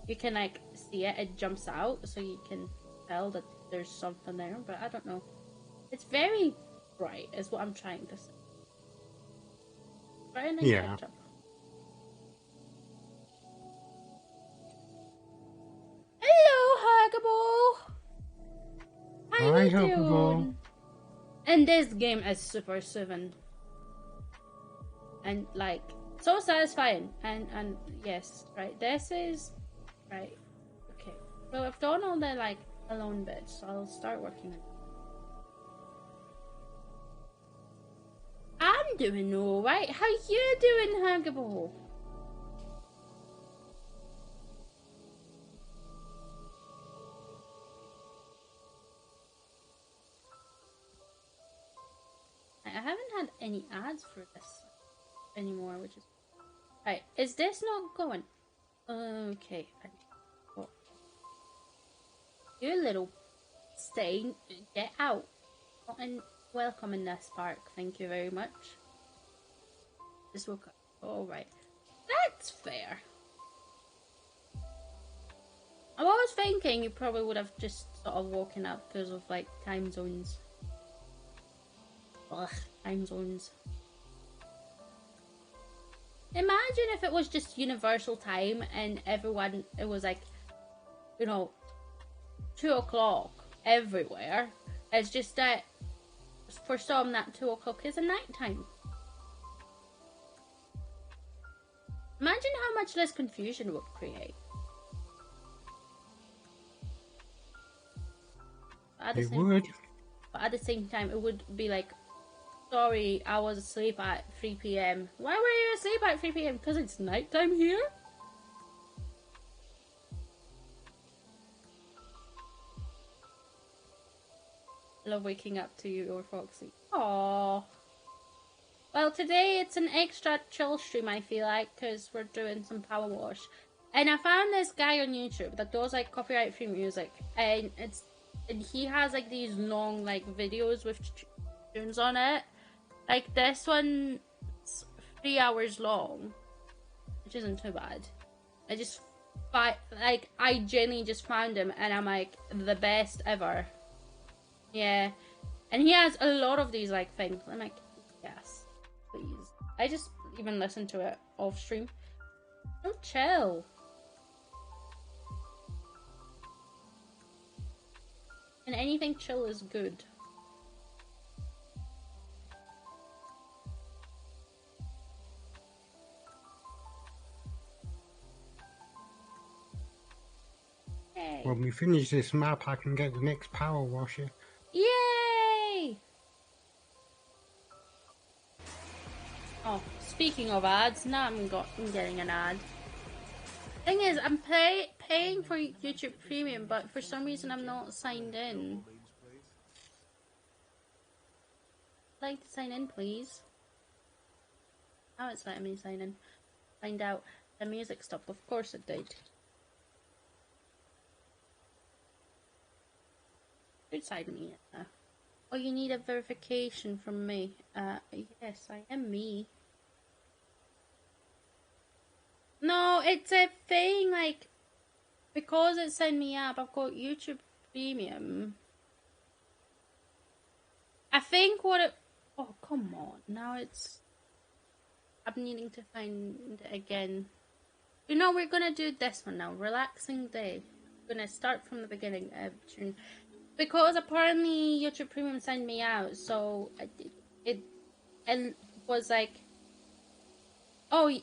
you can like see it, it jumps out, so you can tell that there's something there, but I don't know. It's very bright, is what I'm trying to say. Bright and Yeah. ketchup. Hello, Huggable! How Hi, you Huggable. doing? And this game is super soothing. And like, so satisfying. And yes, right, this is, right, okay. So I've done all the like, alone bits, so I'll start working on it. I'm doing alright. How you doing, Huggable? I haven't had any ads for this anymore, which is... Right, is this not going? Okay. Oh. You little stain, get out. Not in, welcome in this park, thank you very much. Just woke up. Alright. That's fair. I was thinking you probably would have just sort of woken up because of like time zones. Ugh, time zones. Imagine if it was just universal time and everyone, it was like, you know, 2 o'clock everywhere. It's just that for some that 2 o'clock is a night time. Imagine how much less confusion it would create. It would. But at the same time, it would be like, sorry, I was asleep at 3 p.m. Why were you asleep at 3 p.m? Because it's nighttime here? I love waking up to you or Foxy. Aww. Well, today it's an extra chill stream, I feel like, because we're doing some power wash. And I found this guy on YouTube that does like copyright-free music, and he has like these long like videos with tunes on it. Like this one's 3 hours long, which isn't too bad. I genuinely just found him, and I'm like, the best ever. Yeah, and he has a lot of these like things. I'm like, I just even listen to it off stream. Don't chill. And anything chill is good. Yay. When we finish this map, I can get the next power washer. Yay! Oh, speaking of ads, now I'm getting an ad. Thing is, I'm paying for YouTube Premium, but for some reason I'm not signed in. I'd like to sign in, please. Now it's letting me sign in. Find out. The music stopped. Of course it did. Who signed me in? Oh, you need a verification from me. Yes, I am me. No, it's a thing, like, because it signed me up, I've got YouTube Premium. I think what it... Oh, come on. Now it's... I'm needing to find it again. You know, we're gonna do this one now. Relaxing day. We're gonna start from the beginning of June. Because apparently YouTube Premium signed me out, so it was like... Oh, it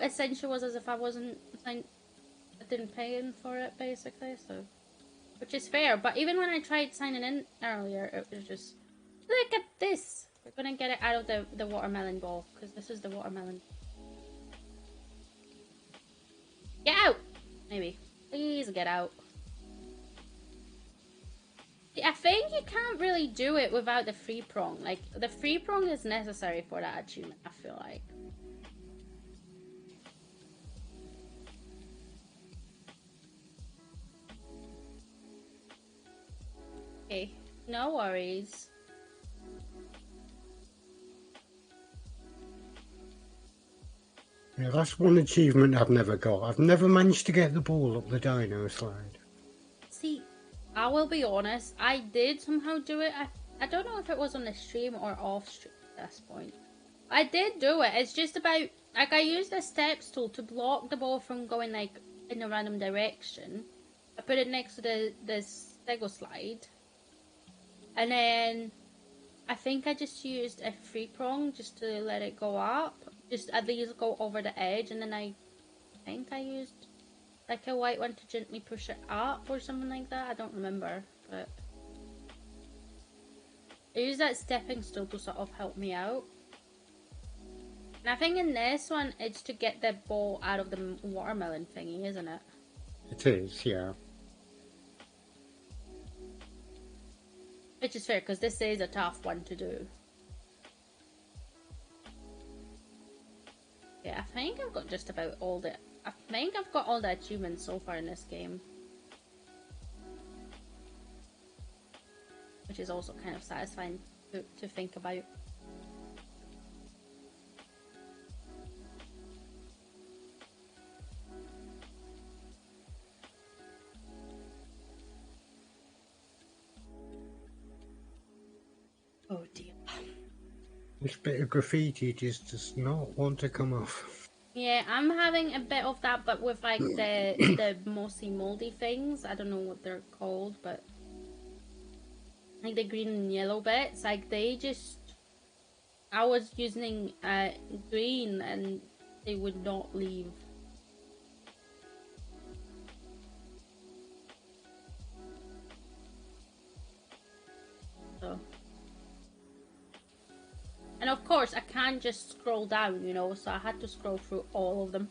essentially was as if I wasn't signed... I didn't pay in for it, basically, so... Which is fair, but even when I tried signing in earlier, it was just... Look at this! We're gonna get it out of the watermelon bowl, because this is the watermelon. Get out! Maybe. Please get out. I think you can't really do it without the free prong. Like, the free prong is necessary for that achievement, I feel like. Okay, no worries. Yeah, that's one achievement I've never got. I've never managed to get the ball up the dino slide. See, I will be honest, I did somehow do it. I don't know if it was on the stream or off stream at this point. I did do it. It's just about, like, I used the steps tool to block the ball from going, like, in a random direction. I put it next to the Stego slide. And then I think I just used a free prong just to let it go up. Just at least go over the edge, and then I think I used like a white one to gently push it up or something like that. I don't remember, but I used that stepping stool to sort of help me out. And I think in this one, it's to get the ball out of the watermelon thingy, isn't it? It is, yeah. Which is fair, because this is a tough one to do. Yeah, I think I've got just about all the... I think I've got all the achievements so far in this game. Which is also kind of satisfying to think about. Oh dear. This bit of graffiti just does not want to come off. Yeah, I'm having a bit of that, but with like the mossy moldy things. I don't know what they're called, but like the green and yellow bits, like they just... I was using green and they would not leave. So... And of course, I can't just scroll down, you know, so I had to scroll through all of them.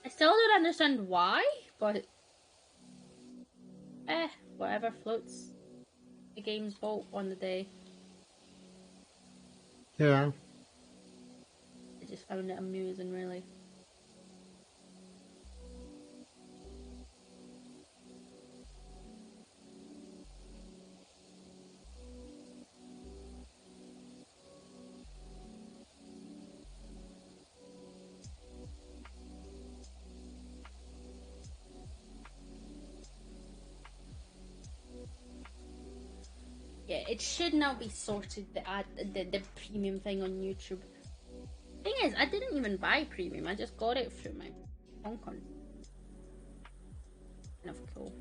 I still don't understand why, but... whatever floats the game's boat on the day. Yeah. I just found it amusing, really. Yeah, it should now be sorted, the premium thing on YouTube. Thing is, I didn't even buy premium, I just got it through my Hong Kong. Kind of cool.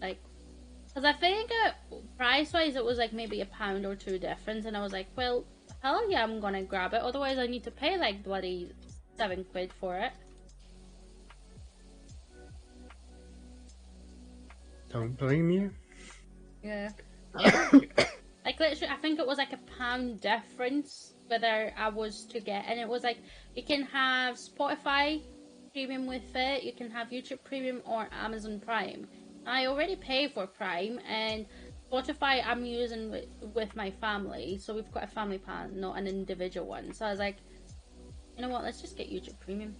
Like, because I think price-wise it was like maybe £1 or £2 difference, and I was like, well, hell yeah, I'm gonna grab it. Otherwise, I need to pay like bloody £7 for it. Don't blame you. Yeah. Like literally, I think it was like £1 difference whether I was to get, and it was like you can have Spotify Premium with it, you can have YouTube Premium or Amazon Prime. I already pay for Prime, and Spotify I'm using with my family, so we've got a family plan, not an individual one. So I was like, you know what, let's just get YouTube Premium.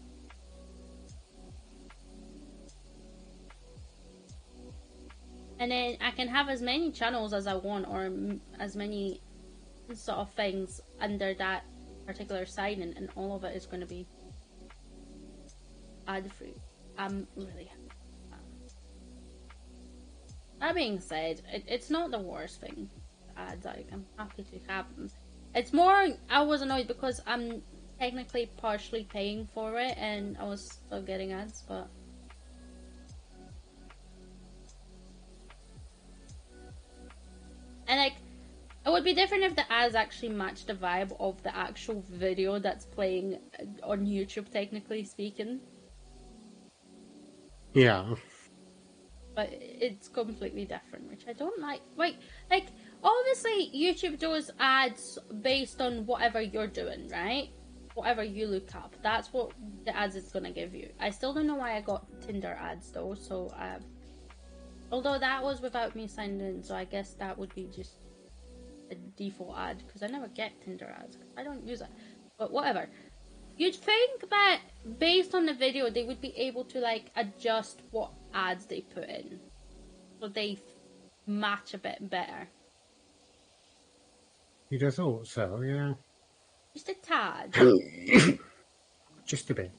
And then I can have as many channels as I want, or as many sort of things under that particular sign, and all of it is going to be ad free. I'm really happy. That being said, it's not the worst thing. Ads, like, I'm happy to have them. It's more, I was annoyed because I'm technically partially paying for it and I was still getting ads, but and like, it would be different if the ads actually matched the vibe of the actual video that's playing on YouTube, technically speaking. Yeah. But it's completely different, which I don't like. Like, obviously YouTube does ads based on whatever you're doing, right? Whatever you look up, that's what the ads is gonna give you. I still don't know why I got Tinder ads though, so although that was without me signing in, so I guess that would be just a default ad, because I never get Tinder ads, I don't use it. But whatever. You'd think that based on the video they would be able to like adjust what ads they put in so they match a bit better. You'd have thought so, yeah. Just a tad. Just a bit.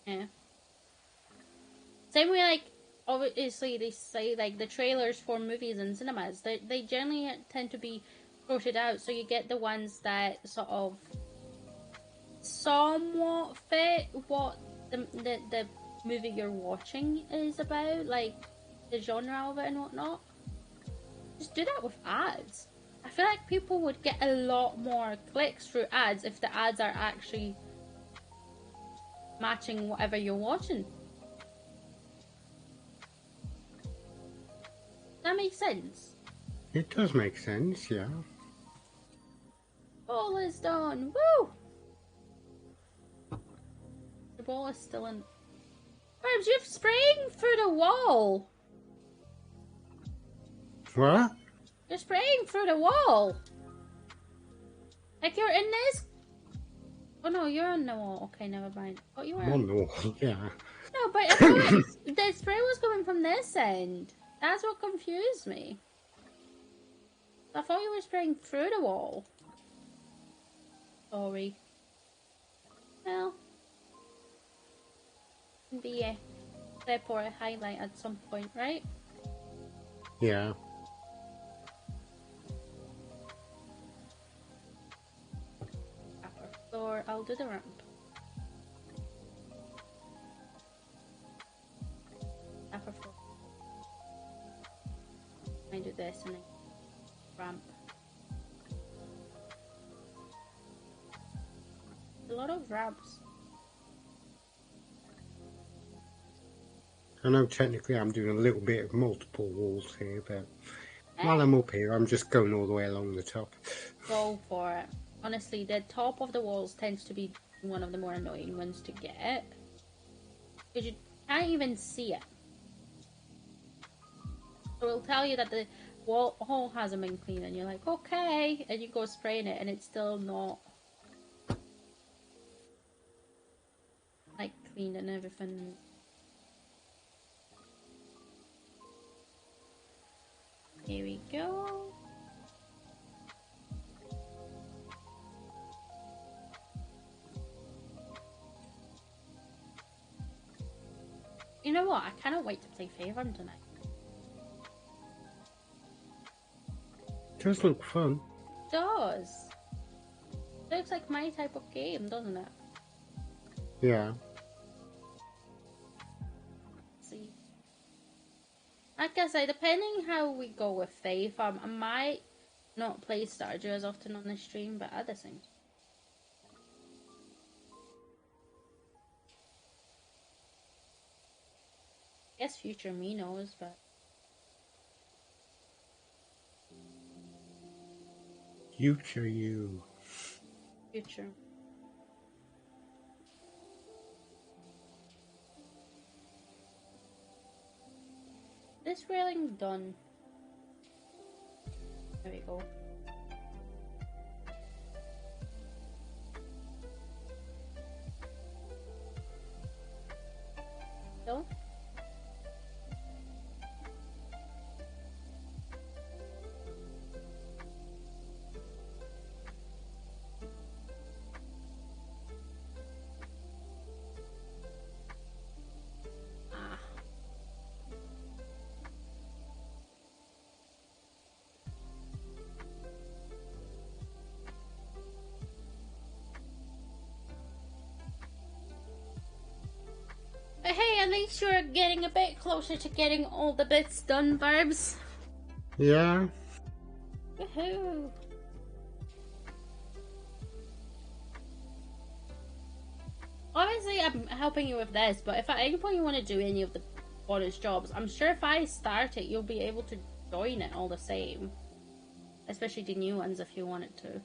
Yeah. Same way, like, obviously they say like the trailers for movies in cinemas, they generally tend to be sorted out, so you get the ones that sort of somewhat fit what the movie you're watching is about, like the genre of it and whatnot. Just do that with ads. I feel like people would get a lot more clicks through ads if the ads are actually matching whatever you're watching. That makes sense. It does make sense, yeah. Ball is done. Woo! The ball is still in. Burbs, you're spraying through the wall. What? You're spraying through the wall. Like you're in this. Oh no, you're on the wall. Okay, never mind. Oh, you were I'm on the wall, yeah. No, but I thought the spray was coming from this end. That's what confused me. I thought you were spraying through the wall. Sorry. Well, can be a clip or a highlight at some point, right? Yeah. Upper floor. I'll do the ramp. Upper floor. I do this and then ramp. A lot of ramps. I know technically I'm doing a little bit of multiple walls here, but while I'm up here, I'm just going all the way along the top. Go for it. Honestly, the top of the walls tends to be one of the more annoying ones to get. Because you can't even see it. So it'll tell you that the wall hasn't been cleaned, and you're like, okay, and you go spraying it, and it's still not like cleaned and everything. Here we go. You know what? I cannot wait to play Favorn tonight. Does look fun. It does. Looks like my type of game, doesn't it? Yeah. Let's see. Like I say, depending how we go with Faith, I might not play Stardew as often on the stream, but other things. I guess future me knows, but Future you. future. This railing done. There we go. So. But hey, at least you're getting a bit closer to getting all the bits done, Burbs. Yeah. Woohoo! Obviously, I'm helping you with this, but if at any point you want to do any of the bonus jobs, I'm sure if I start it, you'll be able to join it all the same. Especially the new ones if you wanted to.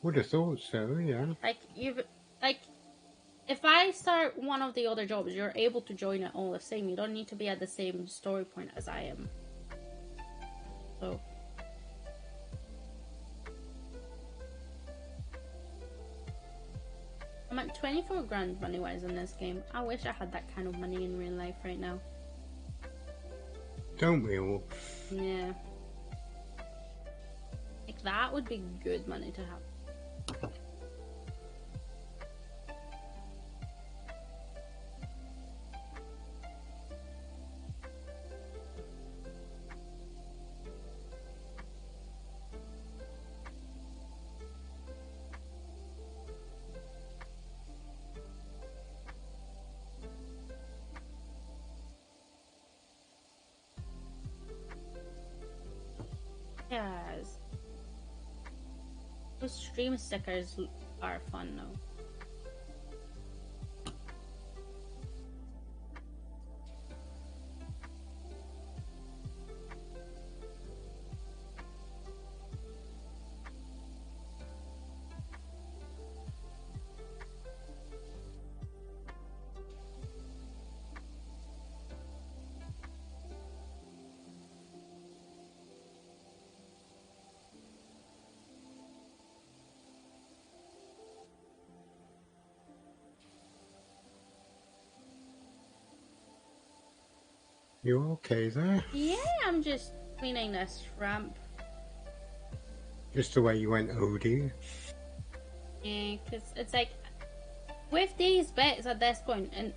Would have thought so, yeah. If I start one of the other jobs, you're able to join it all the same. You don't need to be at the same story point as I am. So. I'm at 24 grand money-wise in this game. I wish I had that kind of money in real life right now. Don't we all? Yeah. Like, that would be good money to have. Yes. Those stream stickers are fun though. You okay there? Yeah, I'm just cleaning this ramp. Just the way you went OD. Yeah, because it's like, with these bits at this point, and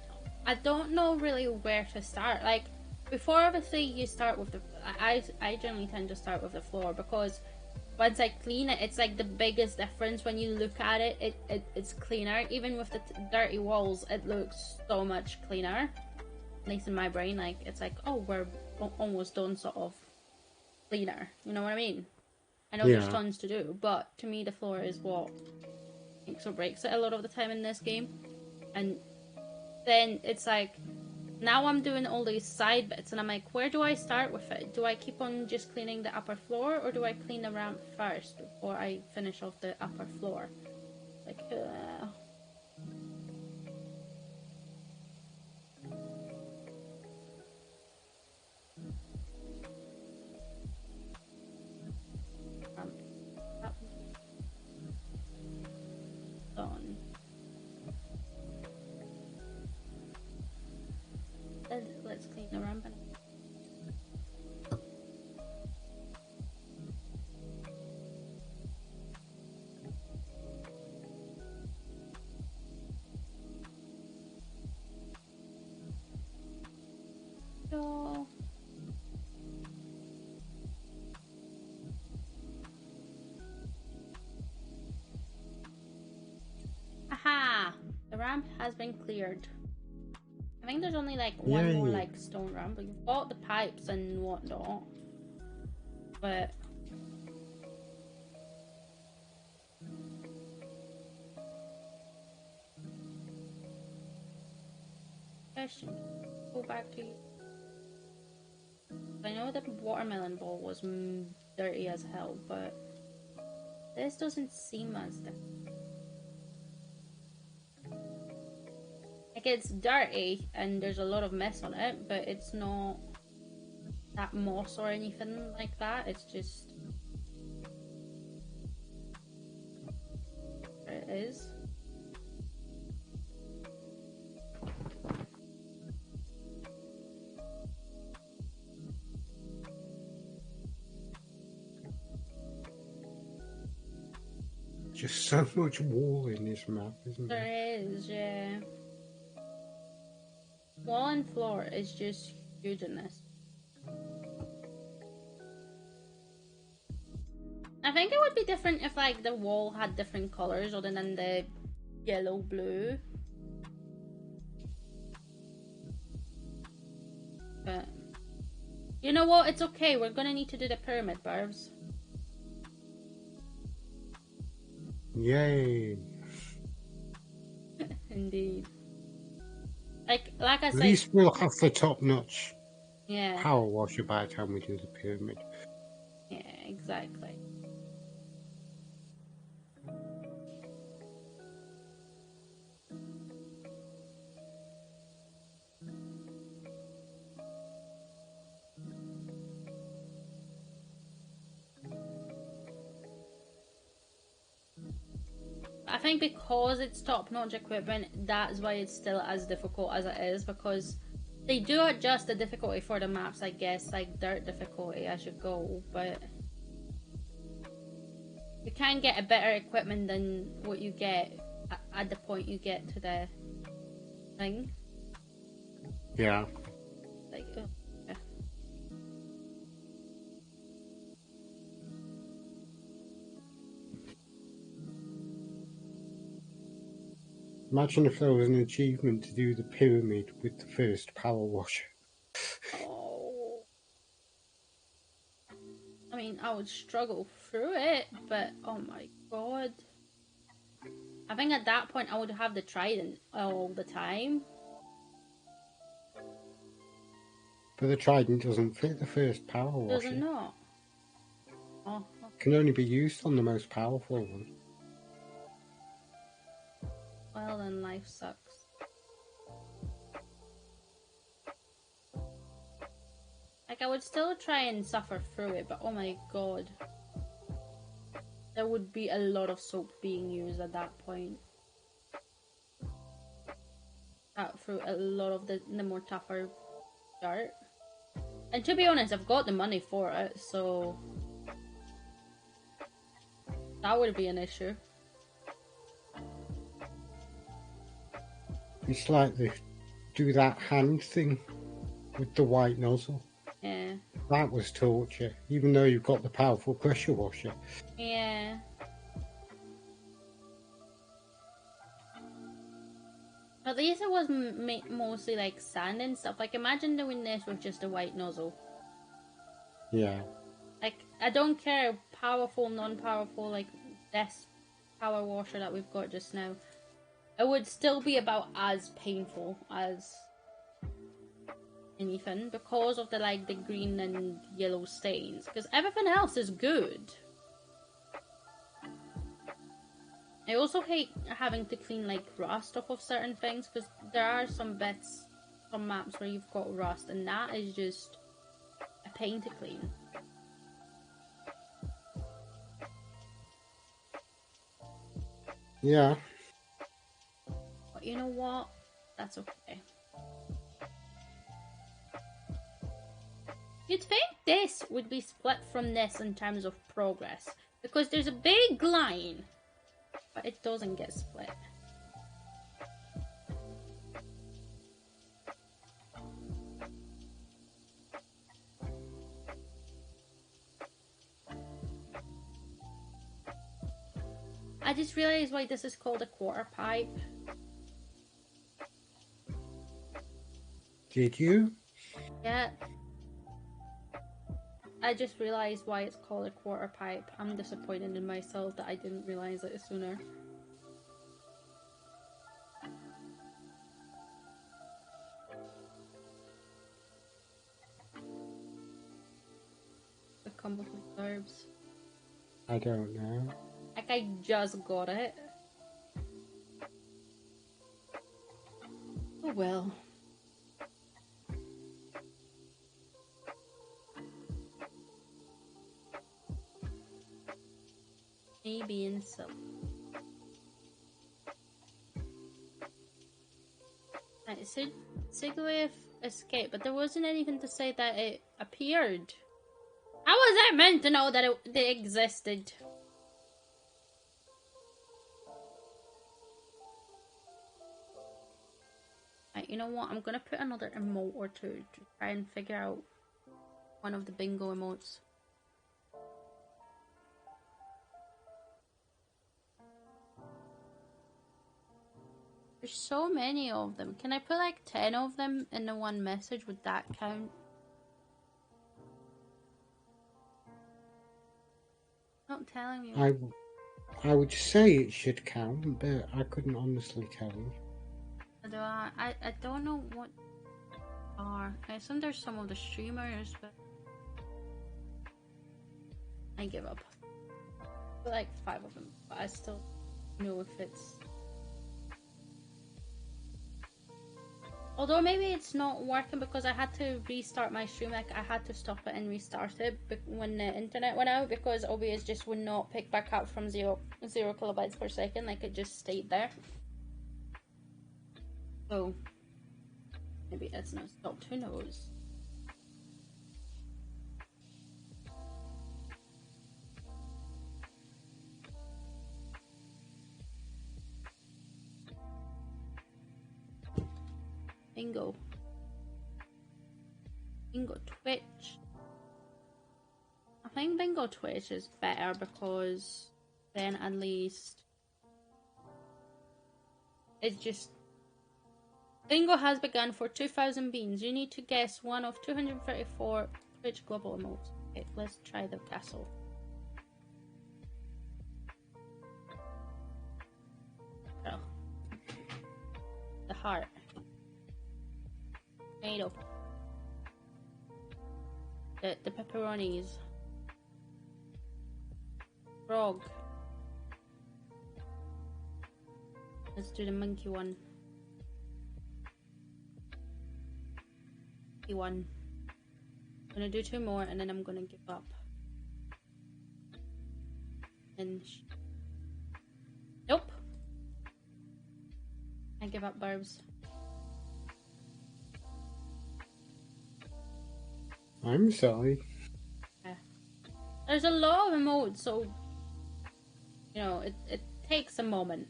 I don't know really where to start. Like, before obviously you start with the, I generally tend to start with the floor, because once I clean it, it's like the biggest difference when you look at it. It's cleaner. Even with the dirty walls, it looks so much cleaner. At least in my brain, like, it's like, oh, we're almost done, sort of cleaner. You know what I mean? I know there's tons to do, but to me the floor is what makes or breaks it a lot of the time in this game. And then it's like, now I'm doing all these side bits, and I'm like, where do I start with it? Do I keep on just cleaning the upper floor, or do I clean the ramp first before I finish off the upper floor? Like, done. Let's clean the ramp. ramp has been cleared. I think there's only like one more Yay. like stone ramp, but you've got the pipes and whatnot. But question, go back to you. I know the watermelon ball was dirty as hell, but this doesn't seem as dirty. Like, it's dirty and there's a lot of mess on it, but it's not that moss or anything like that. It's just there it is. Just so much wall in this map, isn't there? There is, yeah. Wall and floor is just huge in this. I think it would be different if like the wall had different colors other than the yellow blue. But you know what? It's okay. We're gonna need to do the pyramid, Burbs. Yay. Indeed. Like I At said, least we'll have the top-notch yeah, power washer by the time we do the pyramid. yeah, exactly. I think because it's top-notch equipment, that's why it's still as difficult as it is, because they do adjust the difficulty for the maps, I guess, like dirt difficulty as you go, but you can get a better equipment than what you get at the point you get to the thing. Yeah. Like, yeah. Imagine if there was an achievement to do the pyramid with the first power washer. Oh. I mean, I would struggle through it, but oh my god. I think at that point I would have the trident all the time. But the trident doesn't fit the first power Does washer. it not? Oh, Can only be used on the most powerful one. well then life sucks. Like, I would still try and suffer through it, but oh my god. There would be a lot of soap being used at that point. Through a lot of the more tougher dirt. And to be honest, I've got the money for it, so that would be an issue. It's like they do that hand thing with the white nozzle. Yeah. That was torture, even though you've got the powerful pressure washer. Yeah. At least it was mostly like sand and stuff. Like, imagine doing this with just a white nozzle. Yeah. Like, I don't care powerful, non-powerful, like this power washer that we've got just now. It would still be about as painful as anything because of the like the green and yellow stains. Because everything else is good. I also hate having to clean like rust off of certain things because there are some bits, some maps where you've got rust, and that is just a pain to clean. Yeah. But you know what? That's okay. You'd think this would be split from this in terms of progress, because there's a big line, but it doesn't get split. I just realized why this is called a quarter pipe. Did you? Yeah. I just realised why it's called a quarter pipe. I'm disappointed in myself that I didn't realise it sooner. The come with my Burbs. I don't know. Like, I just got it. Oh well. Maybe in silk. Right, it said Siglif escaped, but there wasn't anything to say that it appeared. How was I meant to know that they existed? Right, you know what? I'm gonna put another emote or two to try and figure out one of the bingo emotes. There's so many of them. Can I put like 10 of them in the one message? Would that count? Not telling me. I would say it should count, but I couldn't honestly tell you. I don't know what are. I assume there's some of the streamers, but I give up. I like 5 of them, but I still know if it's. Although maybe it's not working because I had to restart my stream. Like, I had to stop it and restart it when the internet went out because OBS just would not pick back up from zero kilobytes per second. Like, it just stayed there. So maybe that's not stopped. Who knows? Bingo. Bingo Twitch. I think Bingo Twitch is better because then at least it's just Bingo has begun for 2,000 beans. You need to guess one of 234 Twitch global emotes. Okay, let's try the castle. Oh. The heart. Tomato. The pepperonis. Frog. Let's do the monkey one. One. I'm gonna do 2 more and then I'm gonna give up. And nope. I give up, Burbs. I'm sorry. Yeah. There's a lot of emotes, so you know it takes a moment.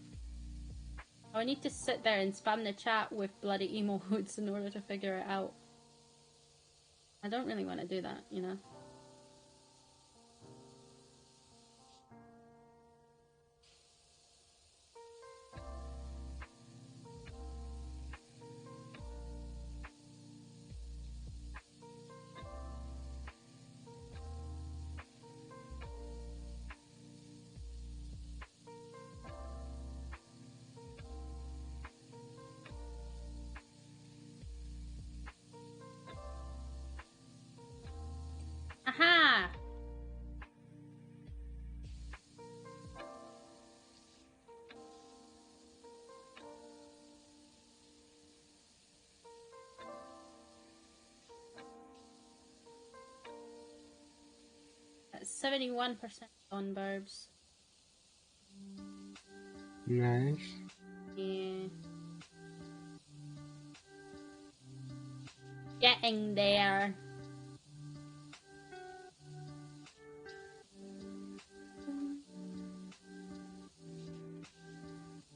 I need to sit there and spam the chat with bloody emotes in order to figure it out. I don't really want to do that, you know. Aha! That's 71% on Burbs. Nice. Yeah. Getting there.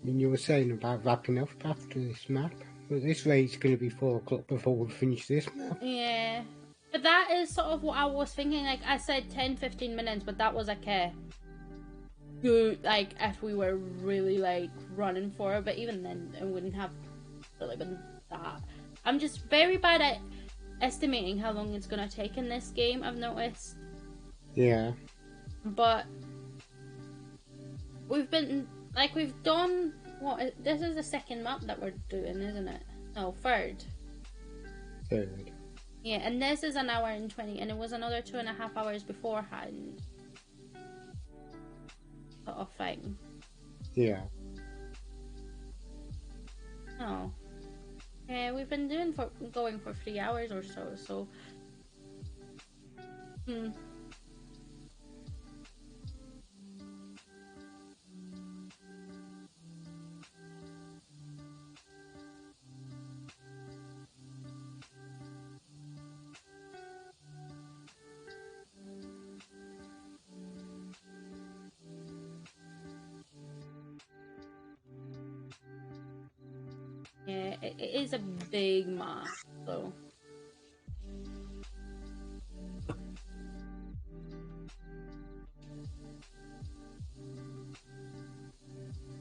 And you were saying about wrapping up after this map. But this rate's going to be 4 o'clock before we finish this map. Yeah. But that is sort of what I was thinking. Like, I said 10-15 minutes, but that was like a good, like, if we were really, like, running for it. But even then, it wouldn't have really been that. I'm just very bad at estimating how long it's gonna take in this game, I've noticed. Yeah. But we've done this is the second map that we're doing, isn't it? No, third. Third. Yeah, and this is an hour and 20, and it was another 2.5 hours beforehand. Sort of thing. Yeah. Oh. Yeah, we've been going for 3 hours or so. Yeah, it is a big map, so.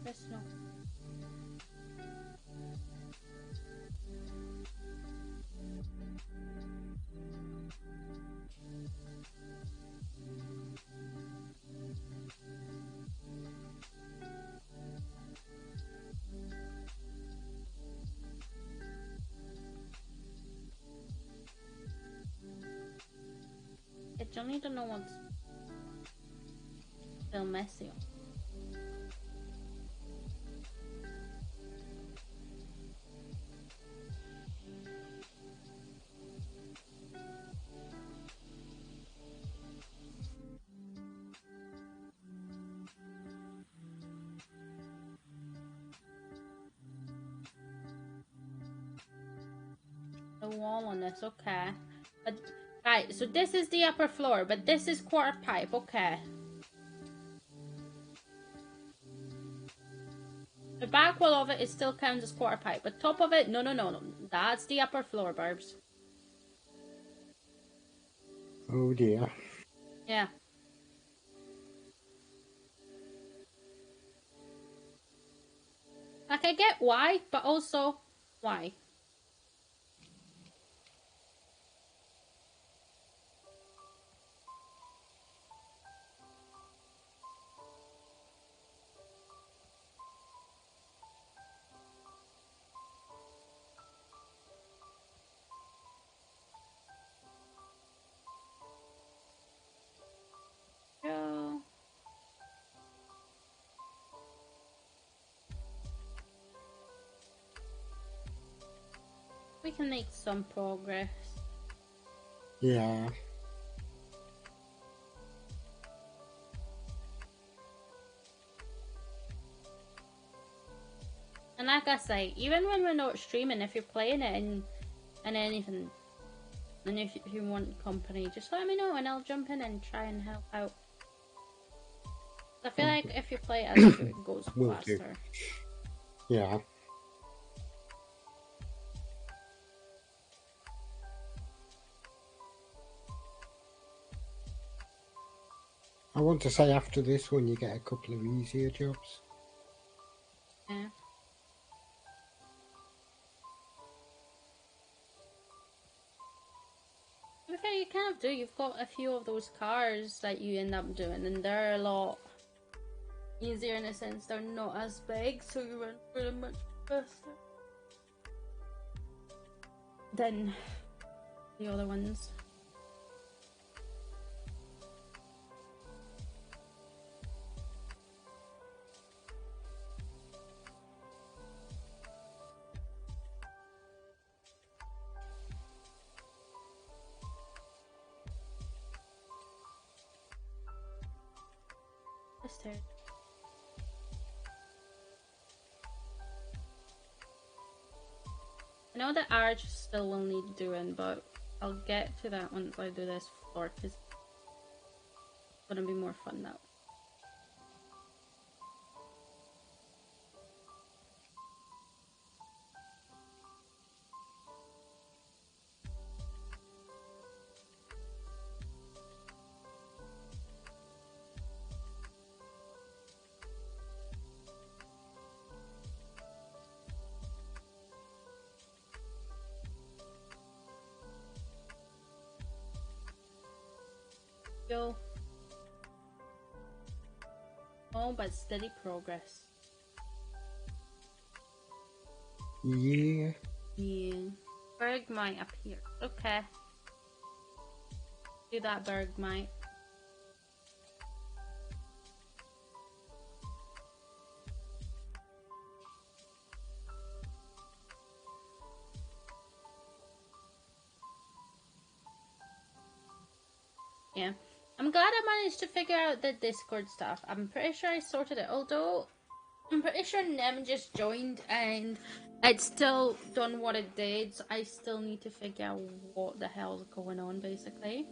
That's not. I generally don't know what's still messy. The wall on this, okay. But, right, so this is the upper floor, but this is quarter pipe, okay. The back wall of it is still counts as quarter pipe, but top of it, no. That's the upper floor, Burbs. Oh dear. Yeah. Like, I get why, but also, why? Go. We can make some progress. Yeah. And like I say, even when we're not streaming, if you're playing it and anything, and if you want company, just let me know and I'll jump in and try and help out. I feel like if you play it as a group, it goes Will faster. do. Yeah. I want to say after this one you get a couple of easier jobs. Yeah. To be fair, you kind of do. You've got a few of those cars that you end up doing, and they're a lot easier in a sense. They're not as big, so you run through them much faster than the other ones. This turn. I know the arch still will need doing, but I'll get to that once I do this floor, because it's gonna be more fun now. go. Oh, but steady progress. Yeah. Yeah. Bergmite up here. Okay. Do that, Bergmite. Yeah. I'm glad I managed to figure out the Discord stuff. I'm pretty sure I sorted it, although I'm pretty sure Nem just joined and it's still done what it did, so I still need to figure out what the hell's going on, basically.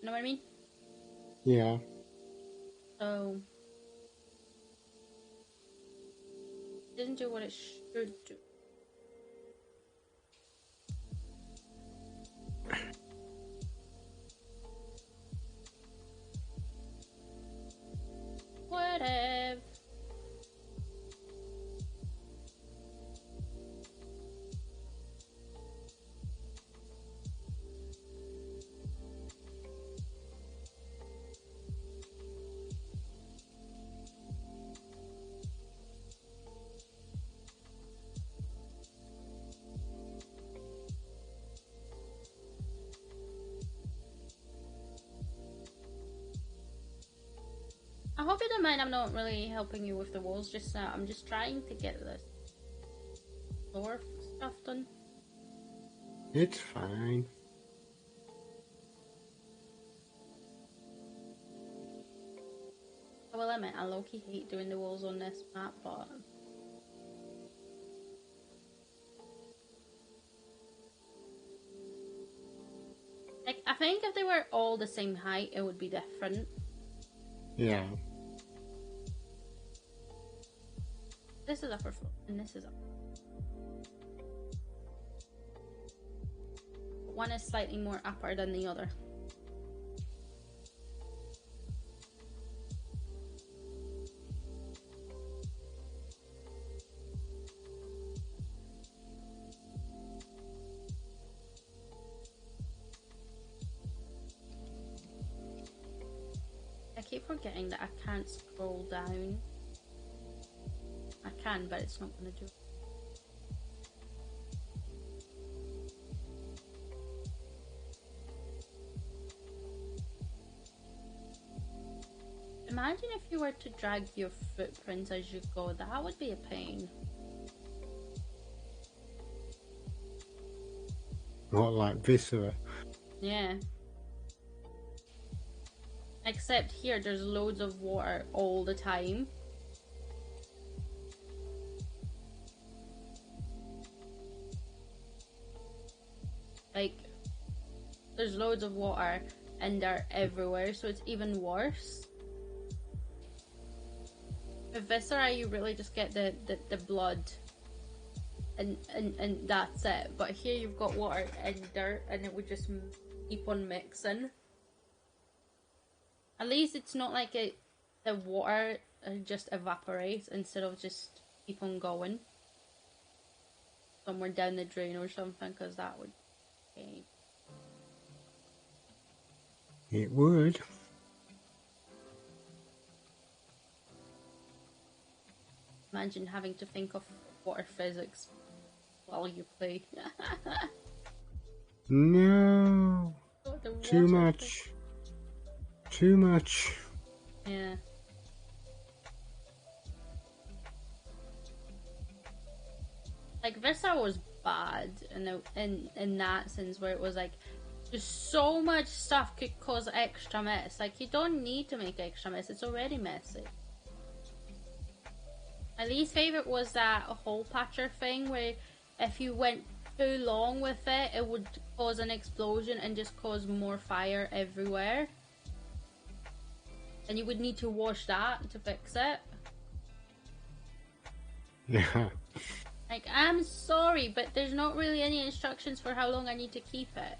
You know what I mean? Yeah. So, it didn't do what it should do. Whatever. I hope you don't mind, I'm not really helping you with the walls just now. I'm just trying to get this floor stuff done. It's fine. I will admit, I low-key hate doing the walls on this map, but... like, I think if they were all the same height, it would be different. Yeah. This is upper floor, and this is upper. One is slightly more upper than the other. I keep forgetting that I can't scroll down. I can, but it's not going to do it. Imagine if you were to drag your footprints as you go, that would be a pain. Not like Viscera. Yeah. Except here, there's loads of water all the time. Like, there's loads of water and they're everywhere, so it's even worse. With Viscera, you really just get the blood and that's it. But here you've got water and dirt and it would just keep on mixing. At least it's not like the water just evaporates instead of just keep on going somewhere down the drain or something, because that would be... It would. Imagine having to think of water physics while you play. No. Oh, the Too water much. Too much. Yeah. Like, Viscera was bad in that sense, where it was like, just so much stuff could cause extra mess. Like, you don't need to make extra mess, it's already messy. My least favourite was that hole patcher thing, where if you went too long with it, it would cause an explosion and just cause more fire everywhere. And you would need to wash that to fix it. Yeah. Like, I'm sorry, but there's not really any instructions for how long I need to keep it.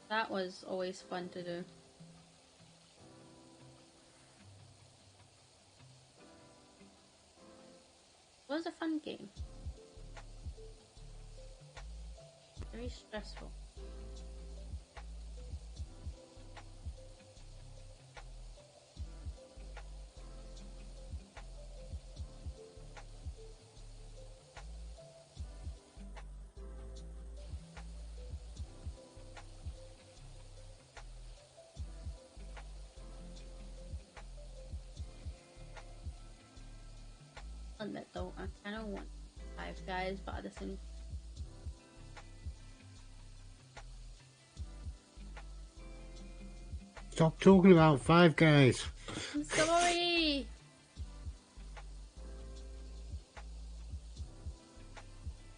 That was always fun to do. fun game. Very stressful. On that though, I kind of want Five Guys, but at the same Stop talking about Five Guys. I'm sorry.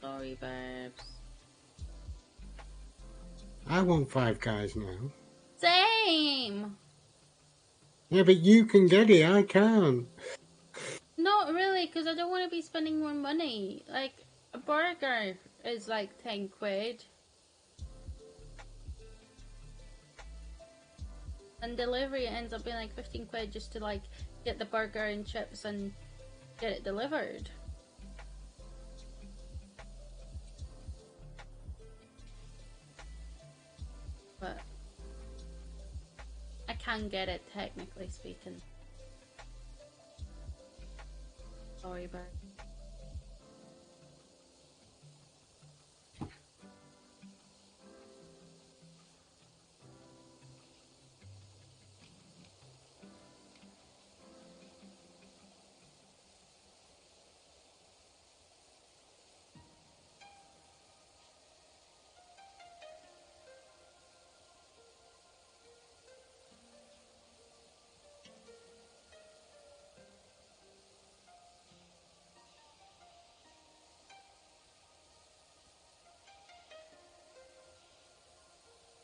Sorry, Burbs. I want Five Guys now. Same. Yeah, but you can get it, I can't. Not really, because I don't want to be spending more money. Like, a burger is like 10 quid. And delivery ends up being like 15 quid just to like get the burger and chips and get it delivered. But I can get it, technically speaking. Sorry, Bert.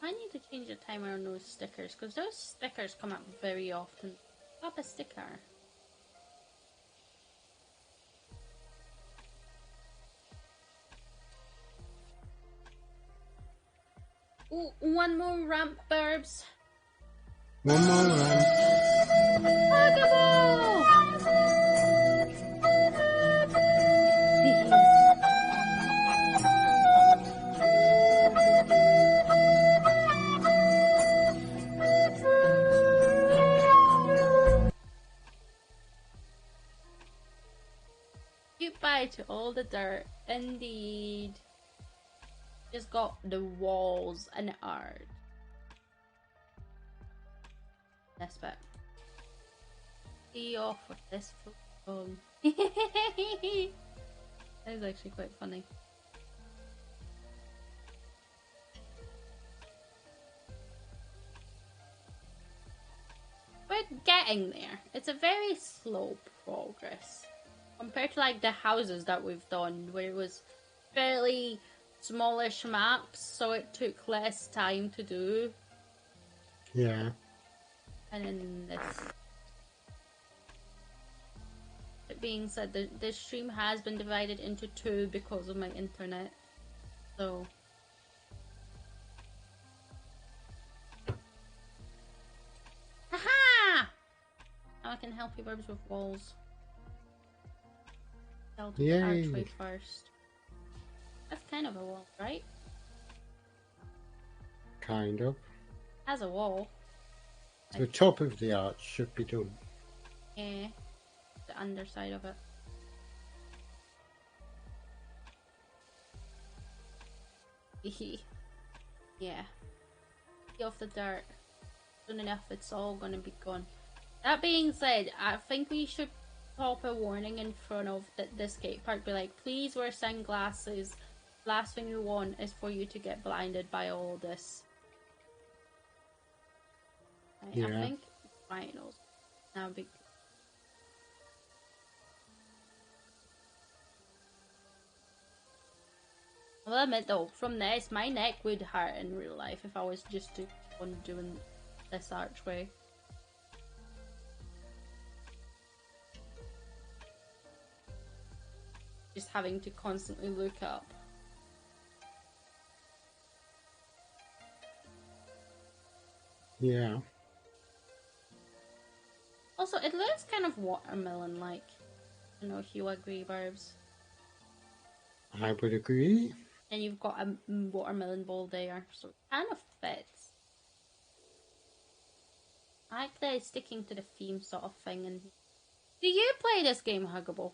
I need to change the timer on those stickers, because those stickers come up very often. Pop a sticker. Ooh, one more ramp, Burbs. One more round. Pokeball! Goodbye to all the dirt. Indeed. Just got the walls and art. This bit. See off with this phone. That is actually quite funny. We're getting there. It's a very slow progress compared to like the houses that we've done, where it was fairly smallish maps, so it took less time to do. Yeah. And in this, it being said, the stream has been divided into two because of my internet. So aha! Now I can help you, Burbs, with walls. I'll do the archway first. That's kind of a wall, right? Kind of. As a wall. The top of the arch should be done. Yeah. The underside of it. Yeah. Get off the dirt. Soon enough, it's all gonna be gone. That being said, I think we should pop a warning in front of the skate park. Be like, please wear sunglasses. Last thing we want is for you to get blinded by all this. Right, Yeah. I think finals. Now be. I'll admit though, from this, my neck would hurt in real life if I was just on doing this archway. Just having to constantly look up. Yeah. Also, it looks kind of watermelon-like. I don't know if you agree, Burbs. I would agree. And you've got a watermelon ball there, so it kind of fits. I like the sticking to the theme sort of thing. And do you play this game, Huggable?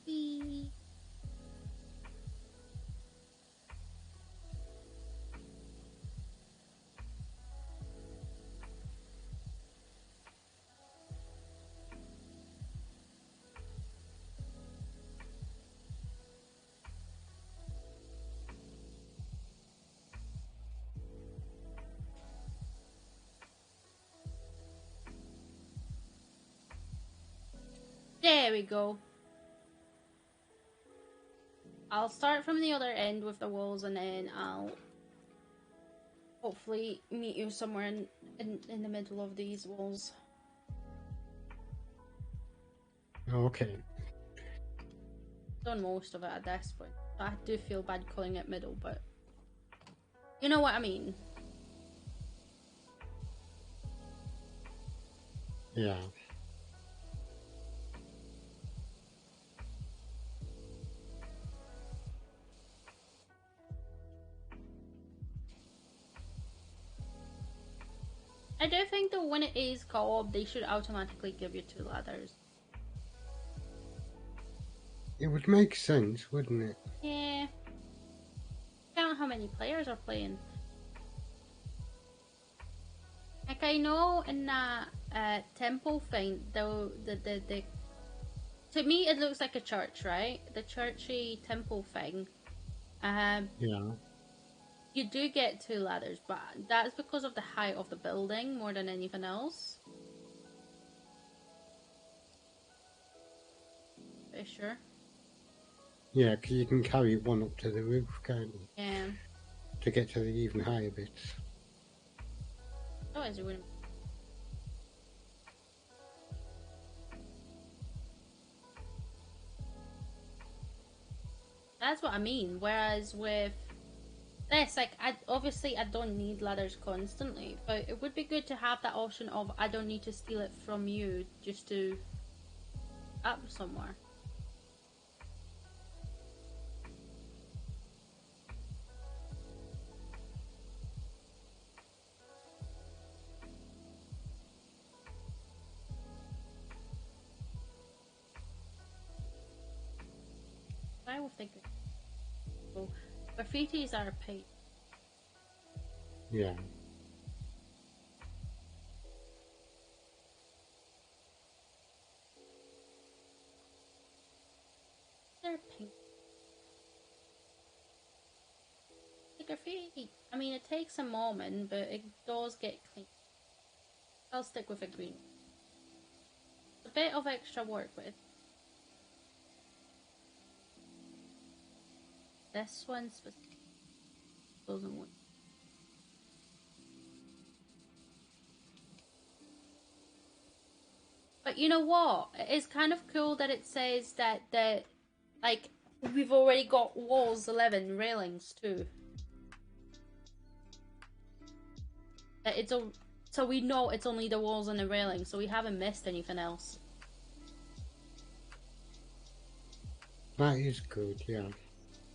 Whee. There we go. I'll start from the other end with the walls, and then I'll hopefully meet you somewhere in the middle of these walls. Okay. Done most of it at this point. I do feel bad calling it middle, but you know what I mean. Yeah. I do think that when it is co-op, they should automatically give you 2 ladders. It would make sense, wouldn't it? Yeah. Count how many players are playing. Like I know in that temple thing, though, the to me it looks like a church, right? The churchy temple thing. Yeah. You do get 2 ladders, but that's because of the height of the building more than anything else. Pretty sure. Yeah, because you can carry one up to the roof, can't you? Yeah. To get to the even higher bits. Otherwise, you wouldn't. That's what I mean. Whereas with this, like, obviously I don't need ladders constantly, but it would be good to have that option of I don't need to steal it from you just to up somewhere. I will think. So, graffitis are paid. Yeah. They're pink. The graffiti. I mean, it takes a moment, but it does get clean. I'll stick with a green. A bit of extra work, but this one specifically doesn't work. But you know what? It's kind of cool that it says that like we've already got walls 11 railings too. That it's a so we know it's only the walls and the railings, so we haven't missed anything else. That is good, yeah.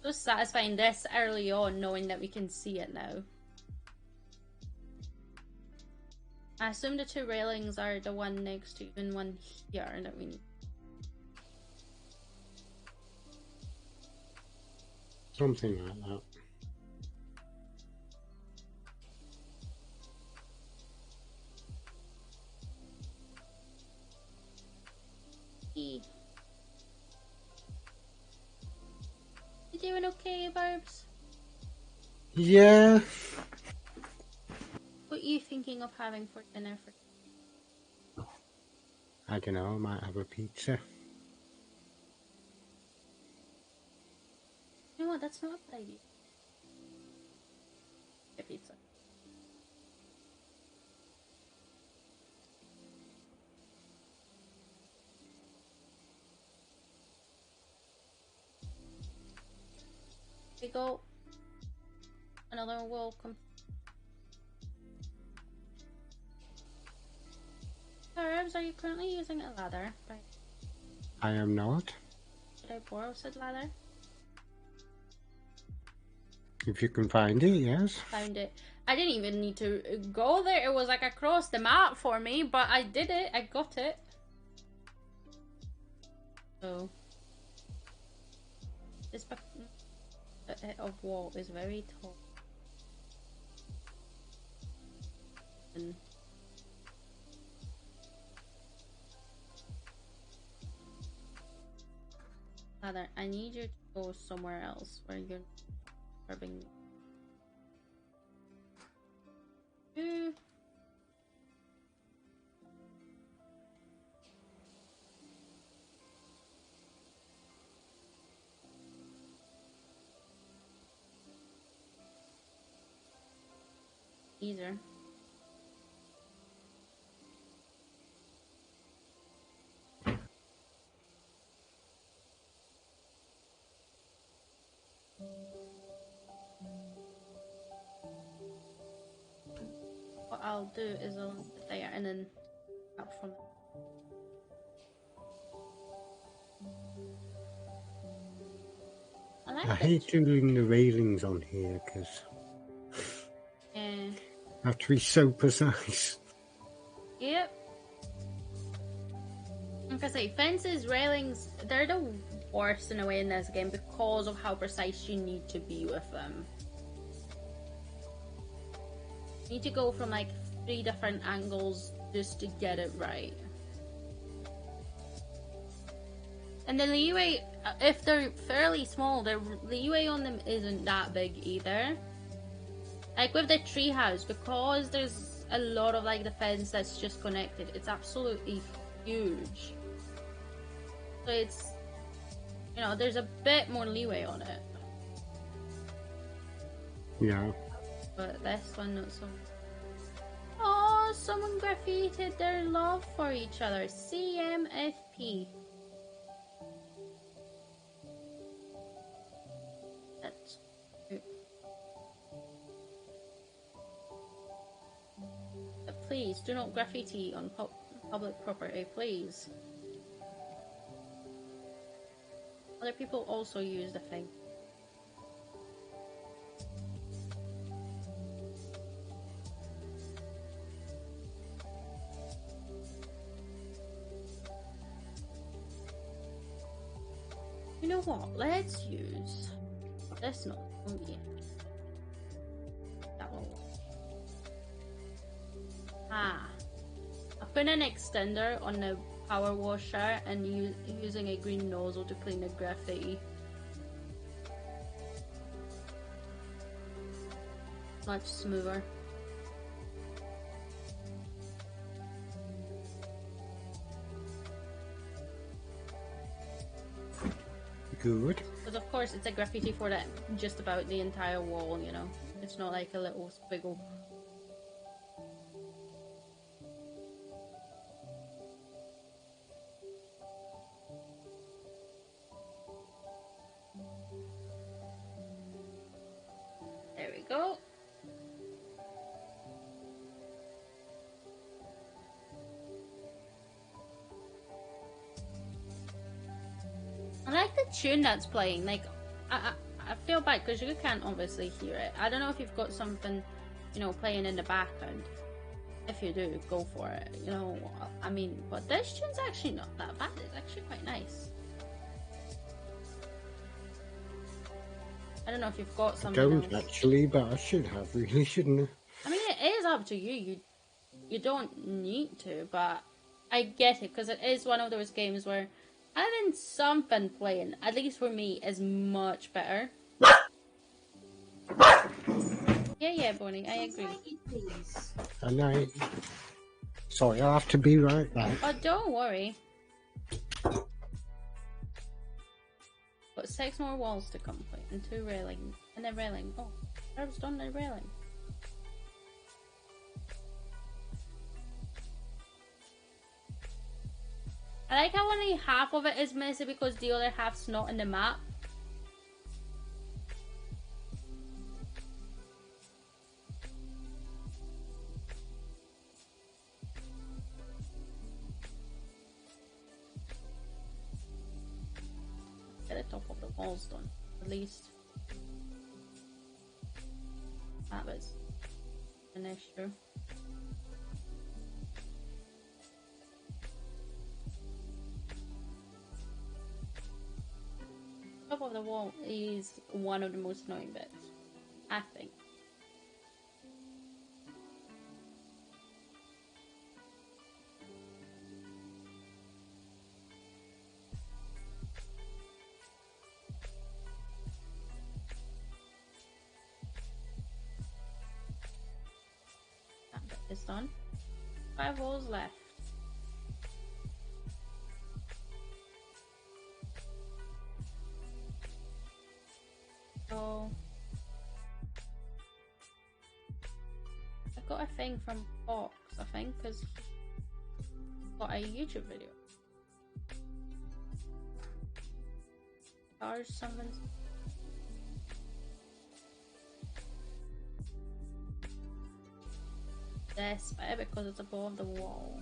Just satisfying this early on, knowing that we can see it now. I assume the 2 railings are the one next to and one here that we need. Something like that. You doing okay, Burbs? Yeah. What are you thinking of having for dinner for? I don't know, I might have a pizza. You know what? That's not a bad idea. Get pizza. We go. Another welcome. Burbs, are you currently using a ladder? Right. I am not. Should I borrow said ladder? If you can find it, yes. Found it. I didn't even need to go there. It was like across the map for me, but I did it. I got it. So this bit of wall is very tall. And Father, I need you to go somewhere else where you're rubbing. Either. What I'll do is I'll sit there and then up from. I hate doing the railings on here because Yeah. I have to be so precise. Yep. Like I say, fences, railings, they're the worst in a way in this game because of how precise you need to be with them. You need to go from like 3 different angles just to get it right. And the leeway, if they're fairly small, the leeway on them isn't that big either. Like with the treehouse, because there's a lot of like the fence that's just connected, it's absolutely huge. So it's, you know, there's a bit more leeway on it. Yeah. But this one, not so. Oh, someone graffitied their love for each other. CMFP. That's cute. Please do not graffiti on public property, please. Other people also use the thing. You know what? Let's use this not yeah. That one. Ah. I put an extender on the power washer and using a green nozzle to clean the graffiti. Much smoother. Good. But of course it's a graffiti for that just about the entire wall, you know. It's not like a little squiggle. There we go. I like the tune that's playing. Like, I feel bad because you can't obviously hear it. I don't know if you've got something, you know, playing in the background. If you do, go for it. You know, I mean, but this tune's actually not that bad. It's actually quite nice. I don't know if you've got something. I don't actually, but I should have, really, shouldn't I? I mean, it is up to you. You don't need to, but I get it because it is one of those games where having something playing, at least for me, is much better. Yeah, Bonnie, I agree. And I... Sorry, I'll have to be right back. Oh, don't worry. Got 6 more walls to complete and 2 railings. And a railing. Oh, Burbs done the railing. I like how only half of it is messy because the other half's not in the map. Get the top of the walls done, at least. That was an issue. Top of the wall is one of the most annoying bits, I think. That bit is done. 5 walls left. So I got a thing from Fox, I think, because he got a YouTube video. Charge someone's. This bit because it's above the wall.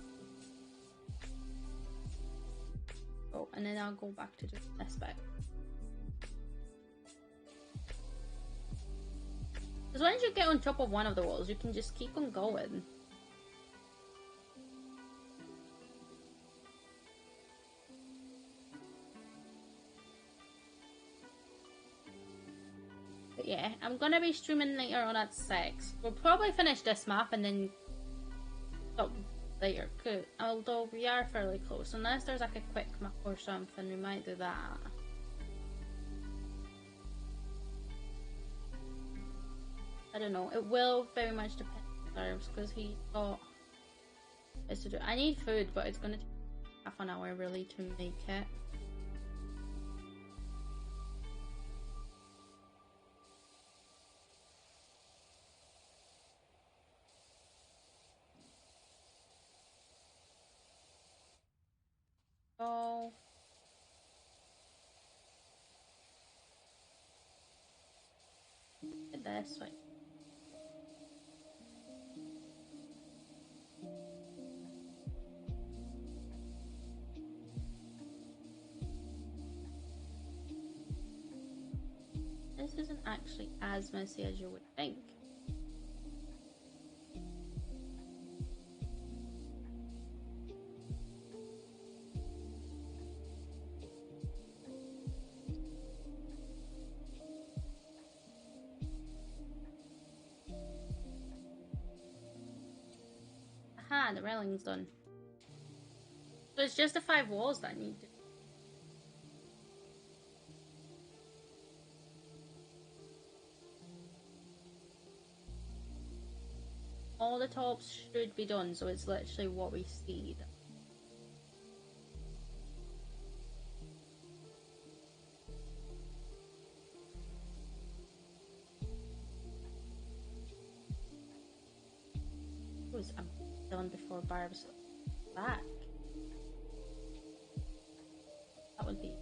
Oh, and then I'll go back to do this bit. Because once you get on top of one of the walls, you can just keep on going. But yeah, I'm gonna be streaming later on at 6. We'll probably finish this map and then stop later, although we are fairly close. Unless there's like a quick map or something, we might do that. I don't know. It will very much depend on Burbs because he got is to do. I need food, but it's gonna take half an hour really to make it. So this way. This isn't actually as messy as you would think. Aha, the railing's done. So it's just the 5 walls that I need to. All the tops should be done, so it's literally what we see. I'm done before Burbs back. That would be.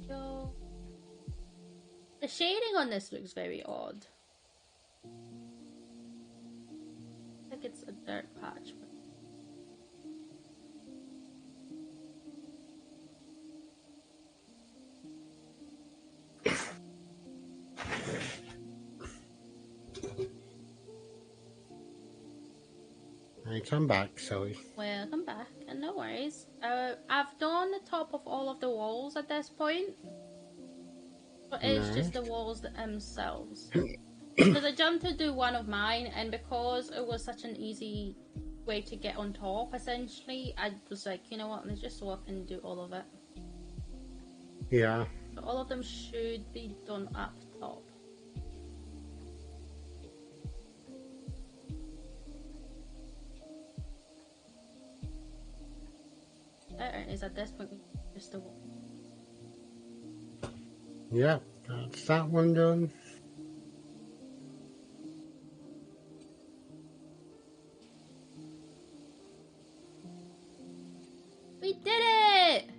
So the shading on this looks very odd. I think it's a dirt patch. But I come back, sorry. welcome back, and no worries. I've done the top of all of the walls at this point, but it's just the walls themselves. Because I jumped to do one of mine, and because it was such an easy way to get on top, essentially, I was like, you know what, let's just swap and do all of it. Yeah. So all of them should be done up top. better is at this point just the one. Yeah, that's that one done. We did it!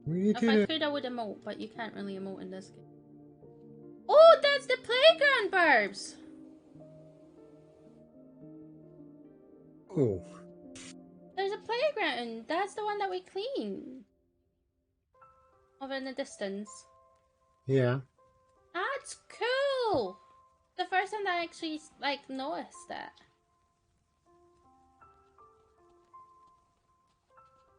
We If did I it. could, I would emote, but you can't really emote in this game. Oh, that's the playground, Burbs! Oh, There's a playground. That's the one that we cleaned. Over in the distance. yeah. That's cool! The first time that I actually, like, noticed that.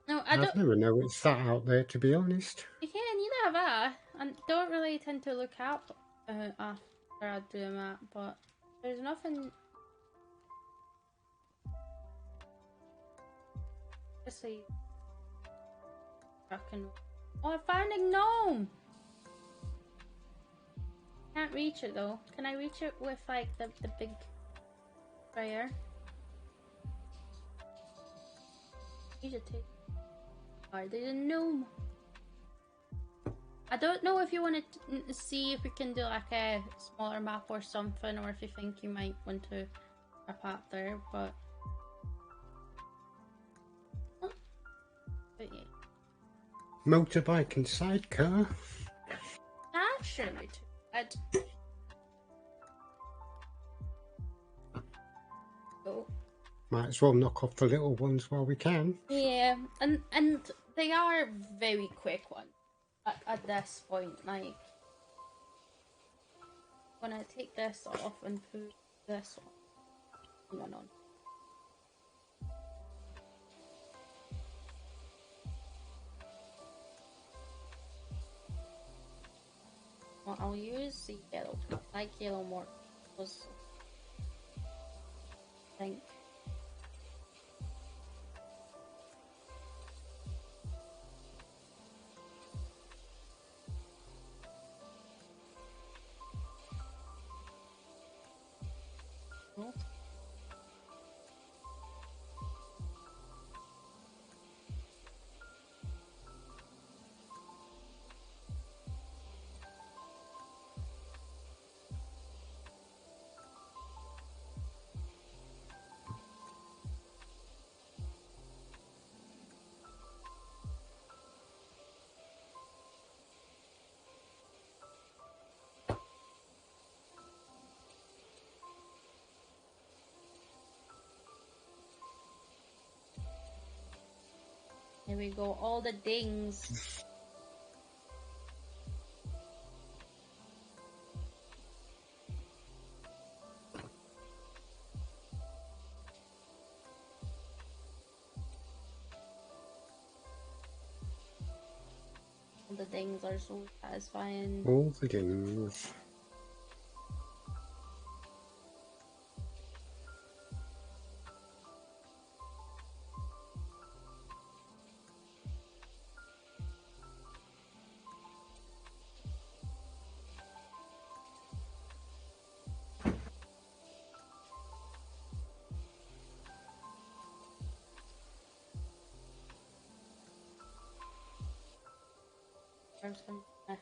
No, I don't... I've never noticed that out there, to be honest. Yeah, neither have I. I don't really tend to look out after I do that, but there's nothing... Obviously... Oh, I found a gnome! Can't reach it though. Can I reach it with like the big sprayer? Use it too. Alright, there's a gnome. I don't know if you want to see if we can do like a smaller map or something, or if you think you might want to wrap up there, but yeah. Motorbike and sidecar. That shouldn't be too bad. Oh. Might as well knock off the little ones while we can. Yeah, and they are very quick ones at this point. Like, when I take this off and put this on. Well, I'll use the yellow. I like yellow more. Because I think. Oh. Here we go, all the dings. All the dings are so satisfying. All the dings. There's some. Okay.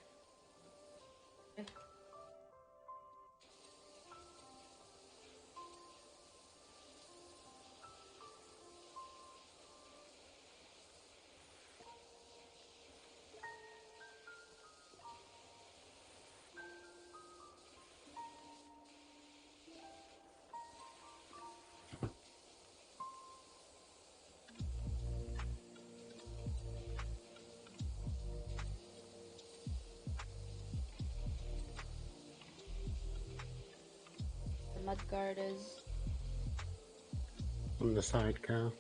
The mudguard is. On the sidecar.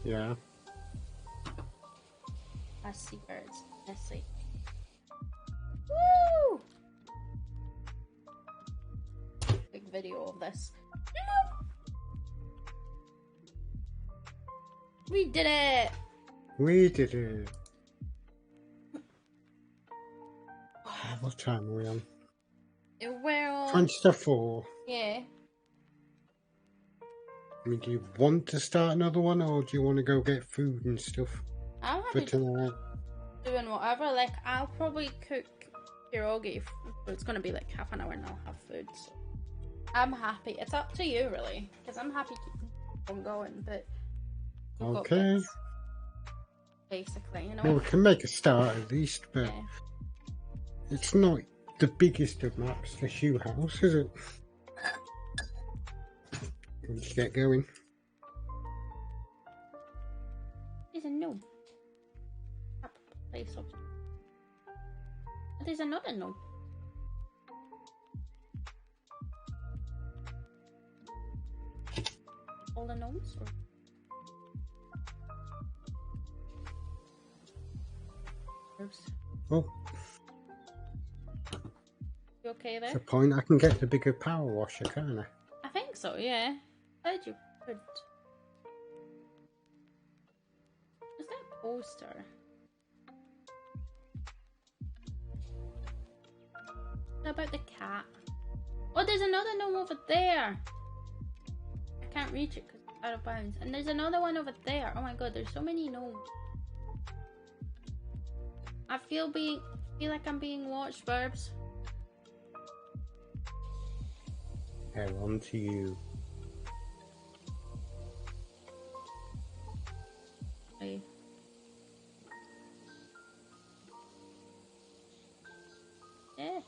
Yeah. I see birds. I see. Woo! Big video of this. We did it! We did it. What time are we on? We're on... 20 to 4. Yeah. I mean, do you want to start another one, or do you want to go get food and stuff I'm for happy tonight? doing whatever. Like, I'll probably cook pierogi. It's gonna be like half an hour and I'll have food. So I'm happy. It's up to you, really, because I'm happy keeping on going. But we've got Okay. bits, basically, you know. Well, we can make a start at least, but Yeah. it's not the biggest of maps, the shoe house, is it? Let's get going. There's a no. Place up. There's another no. All the gnomes? Or... Oops. Oh, You okay that's there? a point. I can get the bigger power washer, can't I? I think so, yeah. Glad you could. Is that a poster? What about the cat? Oh, there's another gnome over there. I can't reach it because it's out of bounds. And there's another one over there. Oh my god, there's so many gnomes. I feel like I'm being watched, Burbs. Hell on to you. Hey. Yeah.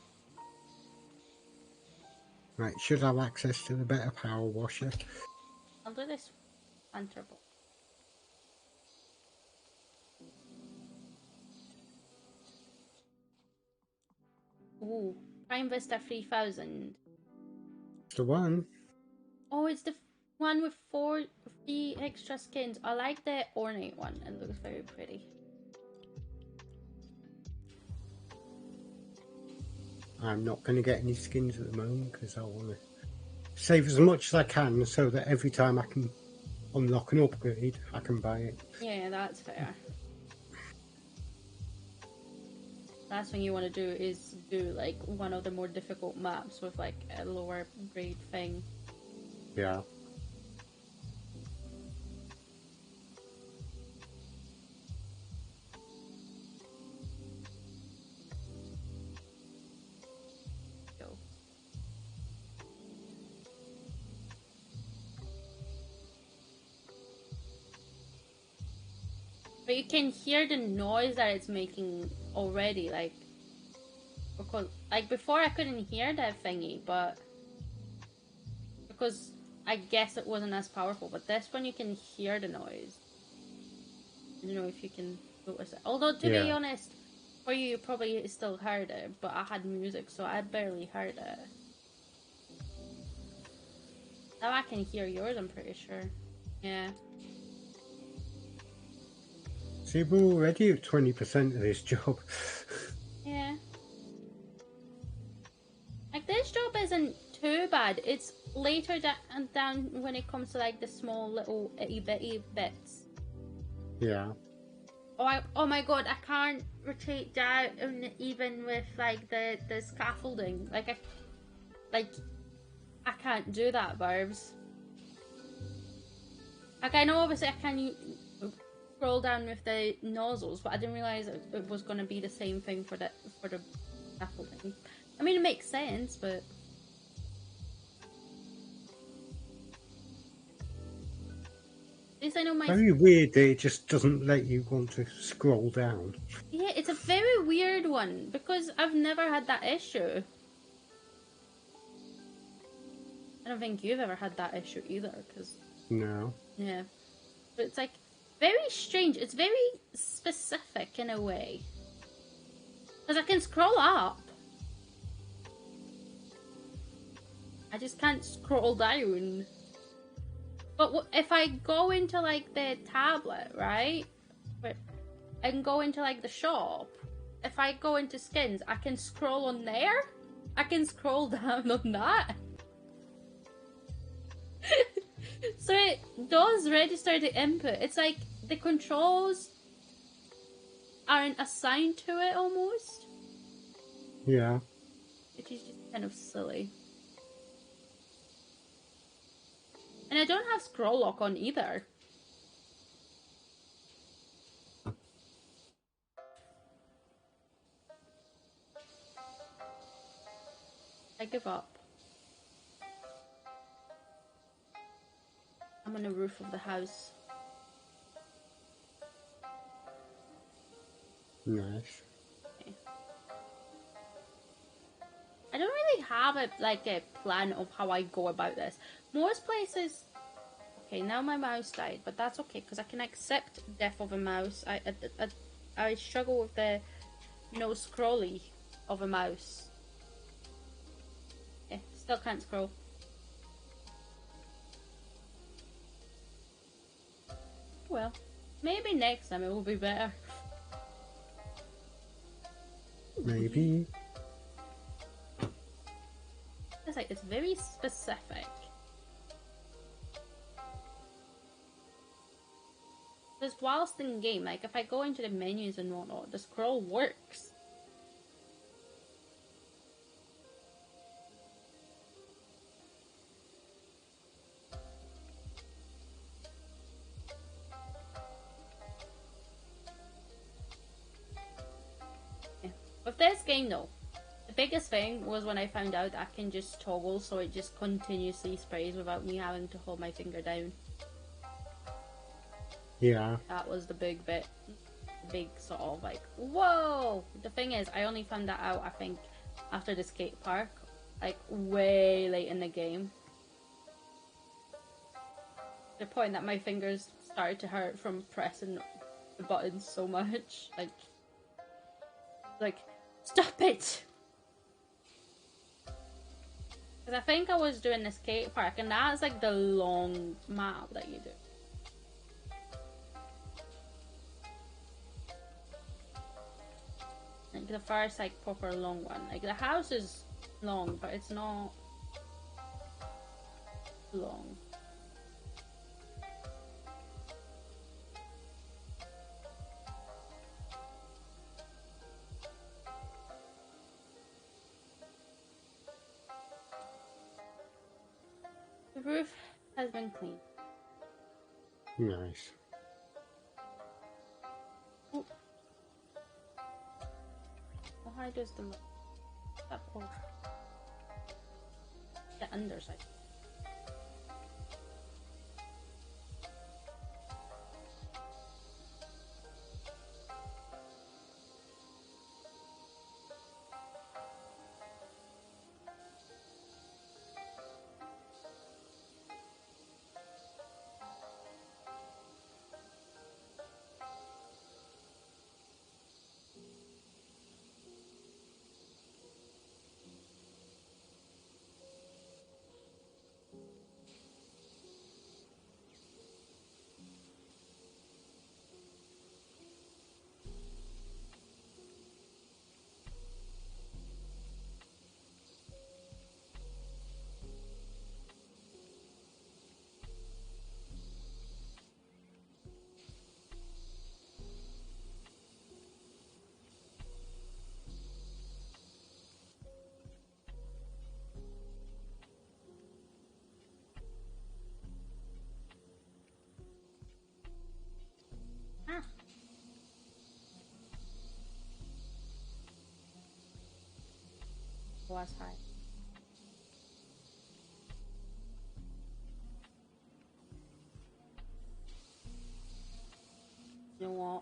Right, should have access to the better power washer. I'll do this answerable. Ooh, Prime Vista 3000. The one. Oh, it's the one with 3 extra skins. I like the ornate one. It looks very pretty. I'm not going to get any skins at the moment because I want to save as much as I can so that every time I can unlock an upgrade, I can buy it. Yeah, that's fair. Last thing you want to do is do like one of the more difficult maps with like a lower grade thing. Yeah. Go. But you can hear the noise that it's making already, like, because like before I couldn't hear that thingy, but because I guess it wasn't as powerful. But this one you can hear the noise. I don't know if you can notice it. Although to be Yeah. honest, for you, you probably still heard it, but I had music, so I barely heard it. Now I can hear yours, I'm pretty sure. Yeah. See, we're already at 20% of this job. Yeah. Like, this job isn't too bad. It's later down when it comes to, like, the small little itty bitty bits. Yeah. Oh my god, I can't rotate down even with, like, the scaffolding. Like, I can't do that, Burbs. Like, I know obviously I can scroll down with the nozzles, but I didn't realise it was going to be the same thing for the scaffolding. I mean, it makes sense, but... At least I know my... Very weird that it just doesn't let you want to scroll down. Yeah, it's a very weird one, because I've never had that issue. I don't think you've ever had that issue either, because... No. Yeah. But it's like, very strange. It's very specific in a way. Because I can scroll up. I just can't scroll down. But if I go into, like, the tablet, right? But I can go into, like, the shop. If I go into skins, I can scroll on there. I can scroll down on that. So it does register the input. It's like the controls aren't assigned to it almost. Yeah. Which is just kind of silly. And I don't have scroll lock on either. I give up. I'm on the roof of the house. Nice. Okay. I don't really have a plan of how I go about this. Most places. Okay, now my mouse died, but that's okay because I can accept death of a mouse. I struggle with the no scrolly of a mouse. Yeah, still can't scroll. Well, maybe next time it will be better. Maybe. It's like it's very specific. Because whilst in game, like if I go into the menus and whatnot, the scroll works. Yeah. With this game though, the biggest thing was when I found out that I can just toggle so it just continuously sprays without me having to hold my finger down. Yeah. That was the big bit. Big sort of like, whoa! The thing is, I only found that out, I think, after the skate park. Like, way late in the game. The point that my fingers started to hurt from pressing the buttons so much. Like, stop it! Because I think I was doing the skate park, and that's like the long map that you do. Like the first like proper long one. Like the house is long, but it's not long. The roof has been cleaned. Nice. Oh. Well, how does that part? The underside. Ah. Was high. You know what?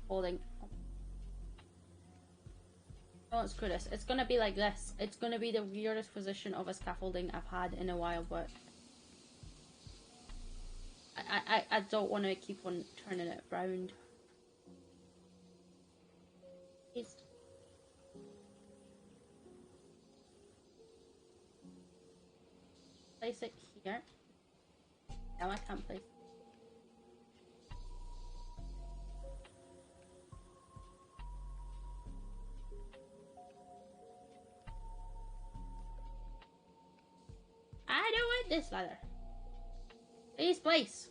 Holding. Oh, screw this. It's gonna be like this. It's gonna be the weirdest position of a scaffolding I've had in a while, but I don't want to keep on turning it round. It's... Place it here. Now I can't place. I don't want this ladder. Please, please.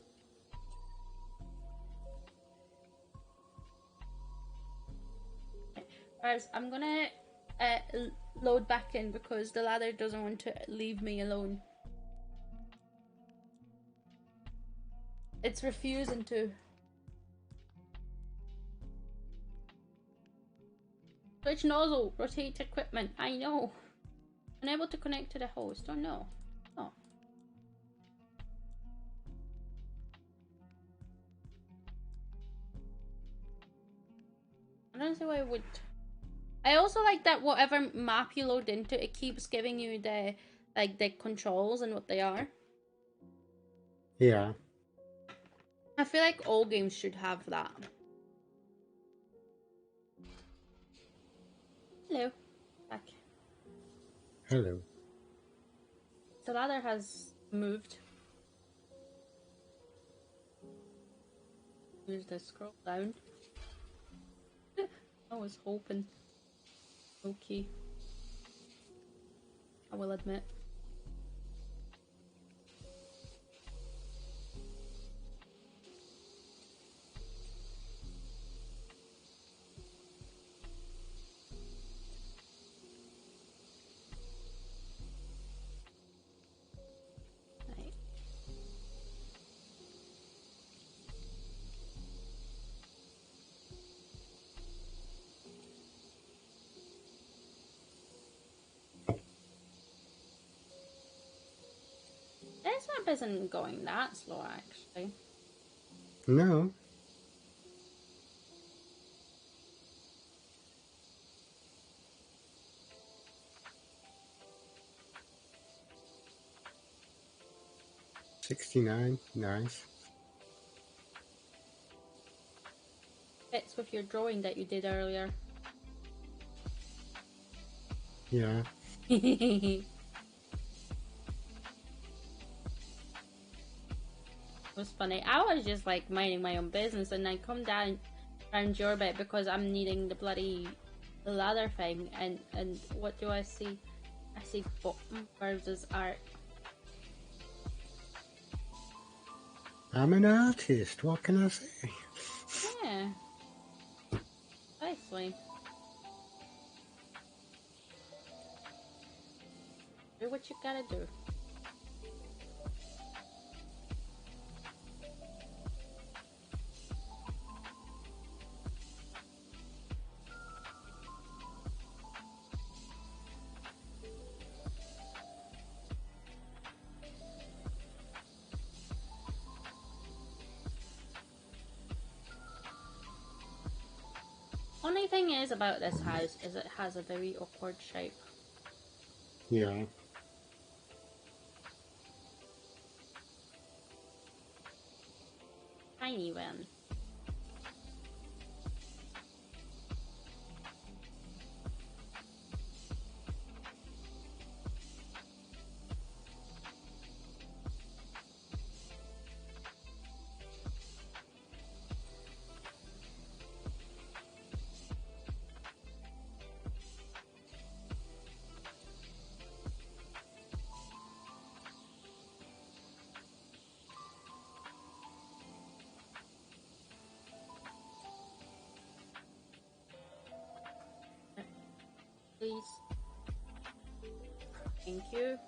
Alright, I'm gonna load back in because the ladder doesn't want to leave me alone. It's refusing to. Switch nozzle, rotate equipment. I know. Unable to connect to the host. Oh no. Oh. I don't see why it would. I also like that whatever map you load into, it keeps giving you the the controls and what they are. Yeah. I feel like all games should have that. Hello. Back. Hello. The ladder has moved. Use the scroll down. I was hoping. Okay. I will admit. Right. This map isn't going that slow, actually. No. $69. Nice. Fits with your drawing that you did earlier. Yeah. It was funny. I was just like minding my own business, and I come down around your bit because I'm needing the bloody ladder thing, and what do I see? I see Burbs' art. I'm an artist. What can I say? Yeah. Precisely. Do what you gotta do. Only thing is about this house is it has a very awkward shape. Yeah. Tiny one. Please. Thank you.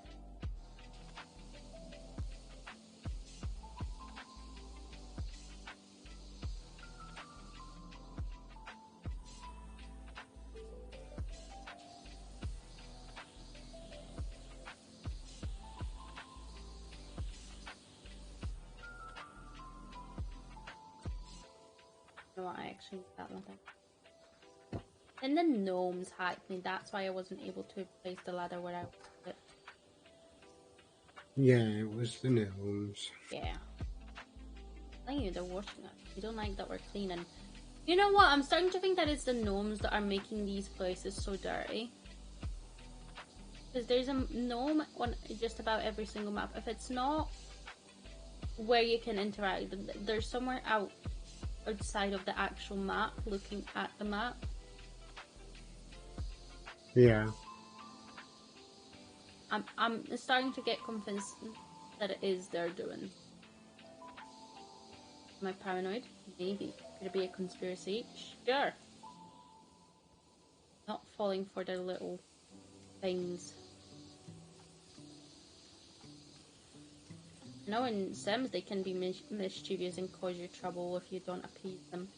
No, I actually need that ladder. And the gnomes hacked me, that's why I wasn't able to place the ladder where I wanted it. Yeah, it was the gnomes. Yeah. Thank you, they're washing it. You don't like that we're cleaning. You know what? I'm starting to think that it's the gnomes that are making these places so dirty. Because there's a gnome on just about every single map. If it's not where you can interact, there's somewhere outside of the actual map, looking at the map. Yeah. I'm starting to get convinced that it is they're doing. Am I paranoid? Maybe. Could it be a conspiracy? Sure. Not falling for the little things. I know in Sims they can be mischievous and cause you trouble if you don't appease them.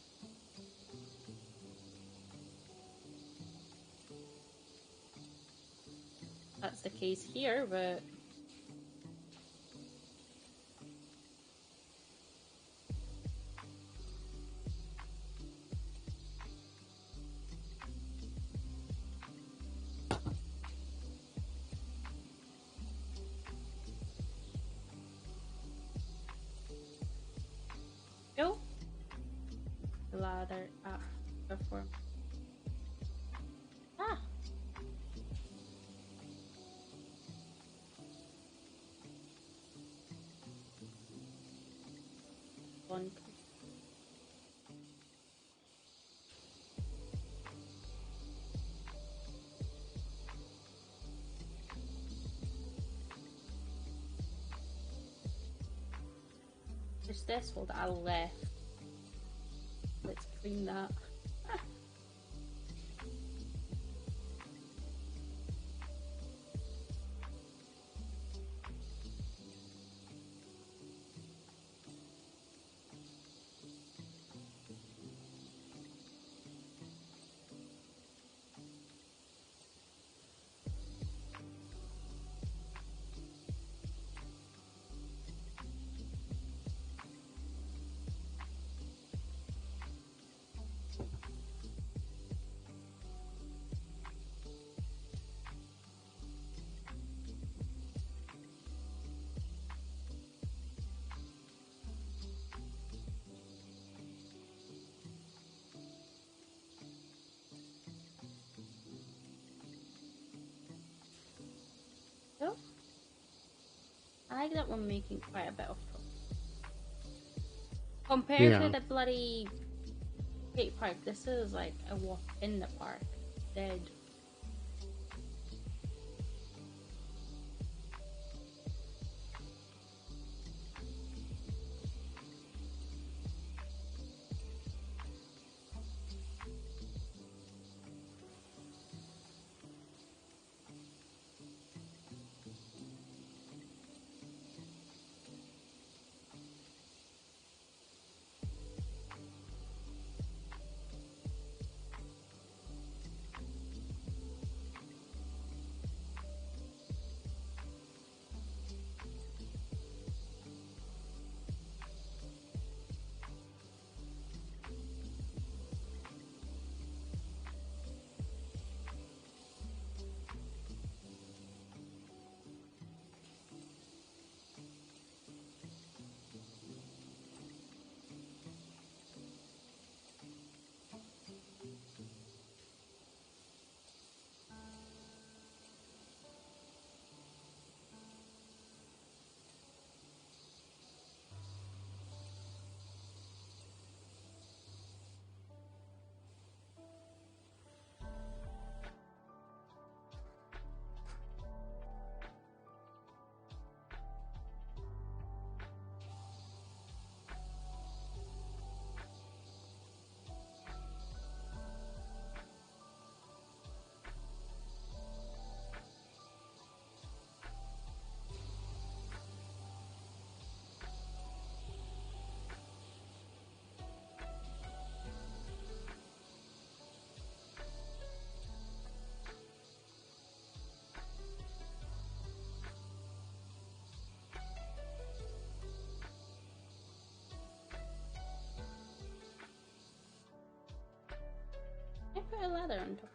That's the case here, but... Go. The ladder. Before. Ah. One. There's this hole that I left. Let's clean that. So, I like that we're making quite a bit of progress. Compared to the bloody skate park, this is like a walk in the park. Dead. I put a ladder on top.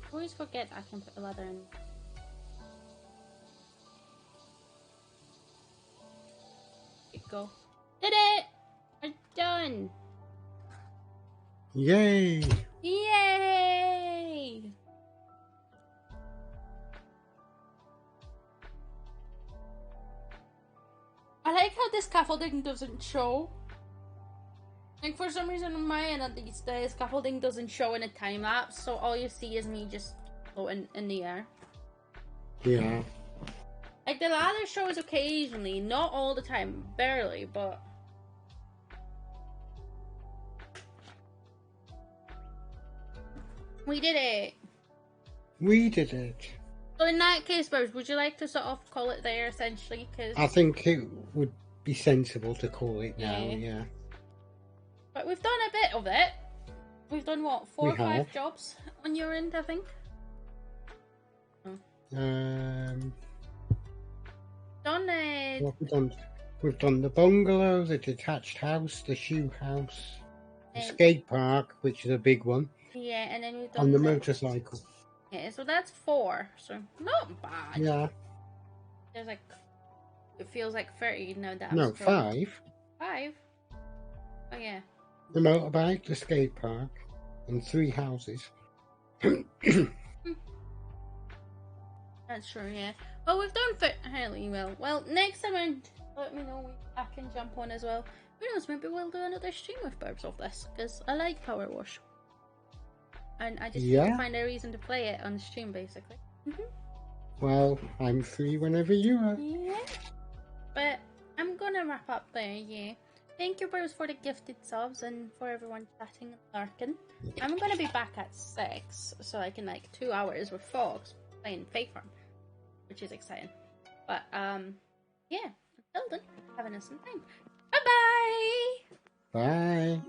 I always forget I can put a ladder in. There you go. Did it! We're done! Yay! Yay! I like how the scaffolding doesn't show. Like, for some reason on my end at least, the scaffolding doesn't show in a time lapse, so all you see is me just floating in the air. Yeah. Like, the ladder shows occasionally, not all the time, barely, but... We did it! We did it. So in that case, Burbs, would you like to sort of call it there, essentially? Cause... I think it would be sensible to call it now, yeah. But we've done a bit of it. We've done, what, 4 or 5 jobs on your end, I think? Done, What have we done? We've done the bungalow, the detached house, the shoe house, the skate park, which is a big one. Yeah, and then we've done on the motorcycle. Yeah, so that's 4. So not bad. Yeah. There's like, it feels like 30 now that No, I'm 5. 5? Oh yeah. The motorbike, the skate park, and 3 houses. That's true, yeah. Well, we've done fairly well. Well, next time around, let me know. I can jump on as well. Who knows, maybe we'll do another stream with Burbs of this, because I like Power Wash. And I just can't find a reason to play it on stream, basically. Well, I'm free whenever you are. Yeah. But I'm gonna wrap up there, yeah. Thank you, Burbs, for the gifted subs and for everyone chatting and lurking. I'm gonna be back at 6, so I can, like, 2 hours with Fox playing Fake Farm, which is exciting. But, yeah, until then, have an awesome time. Bye-bye! Bye!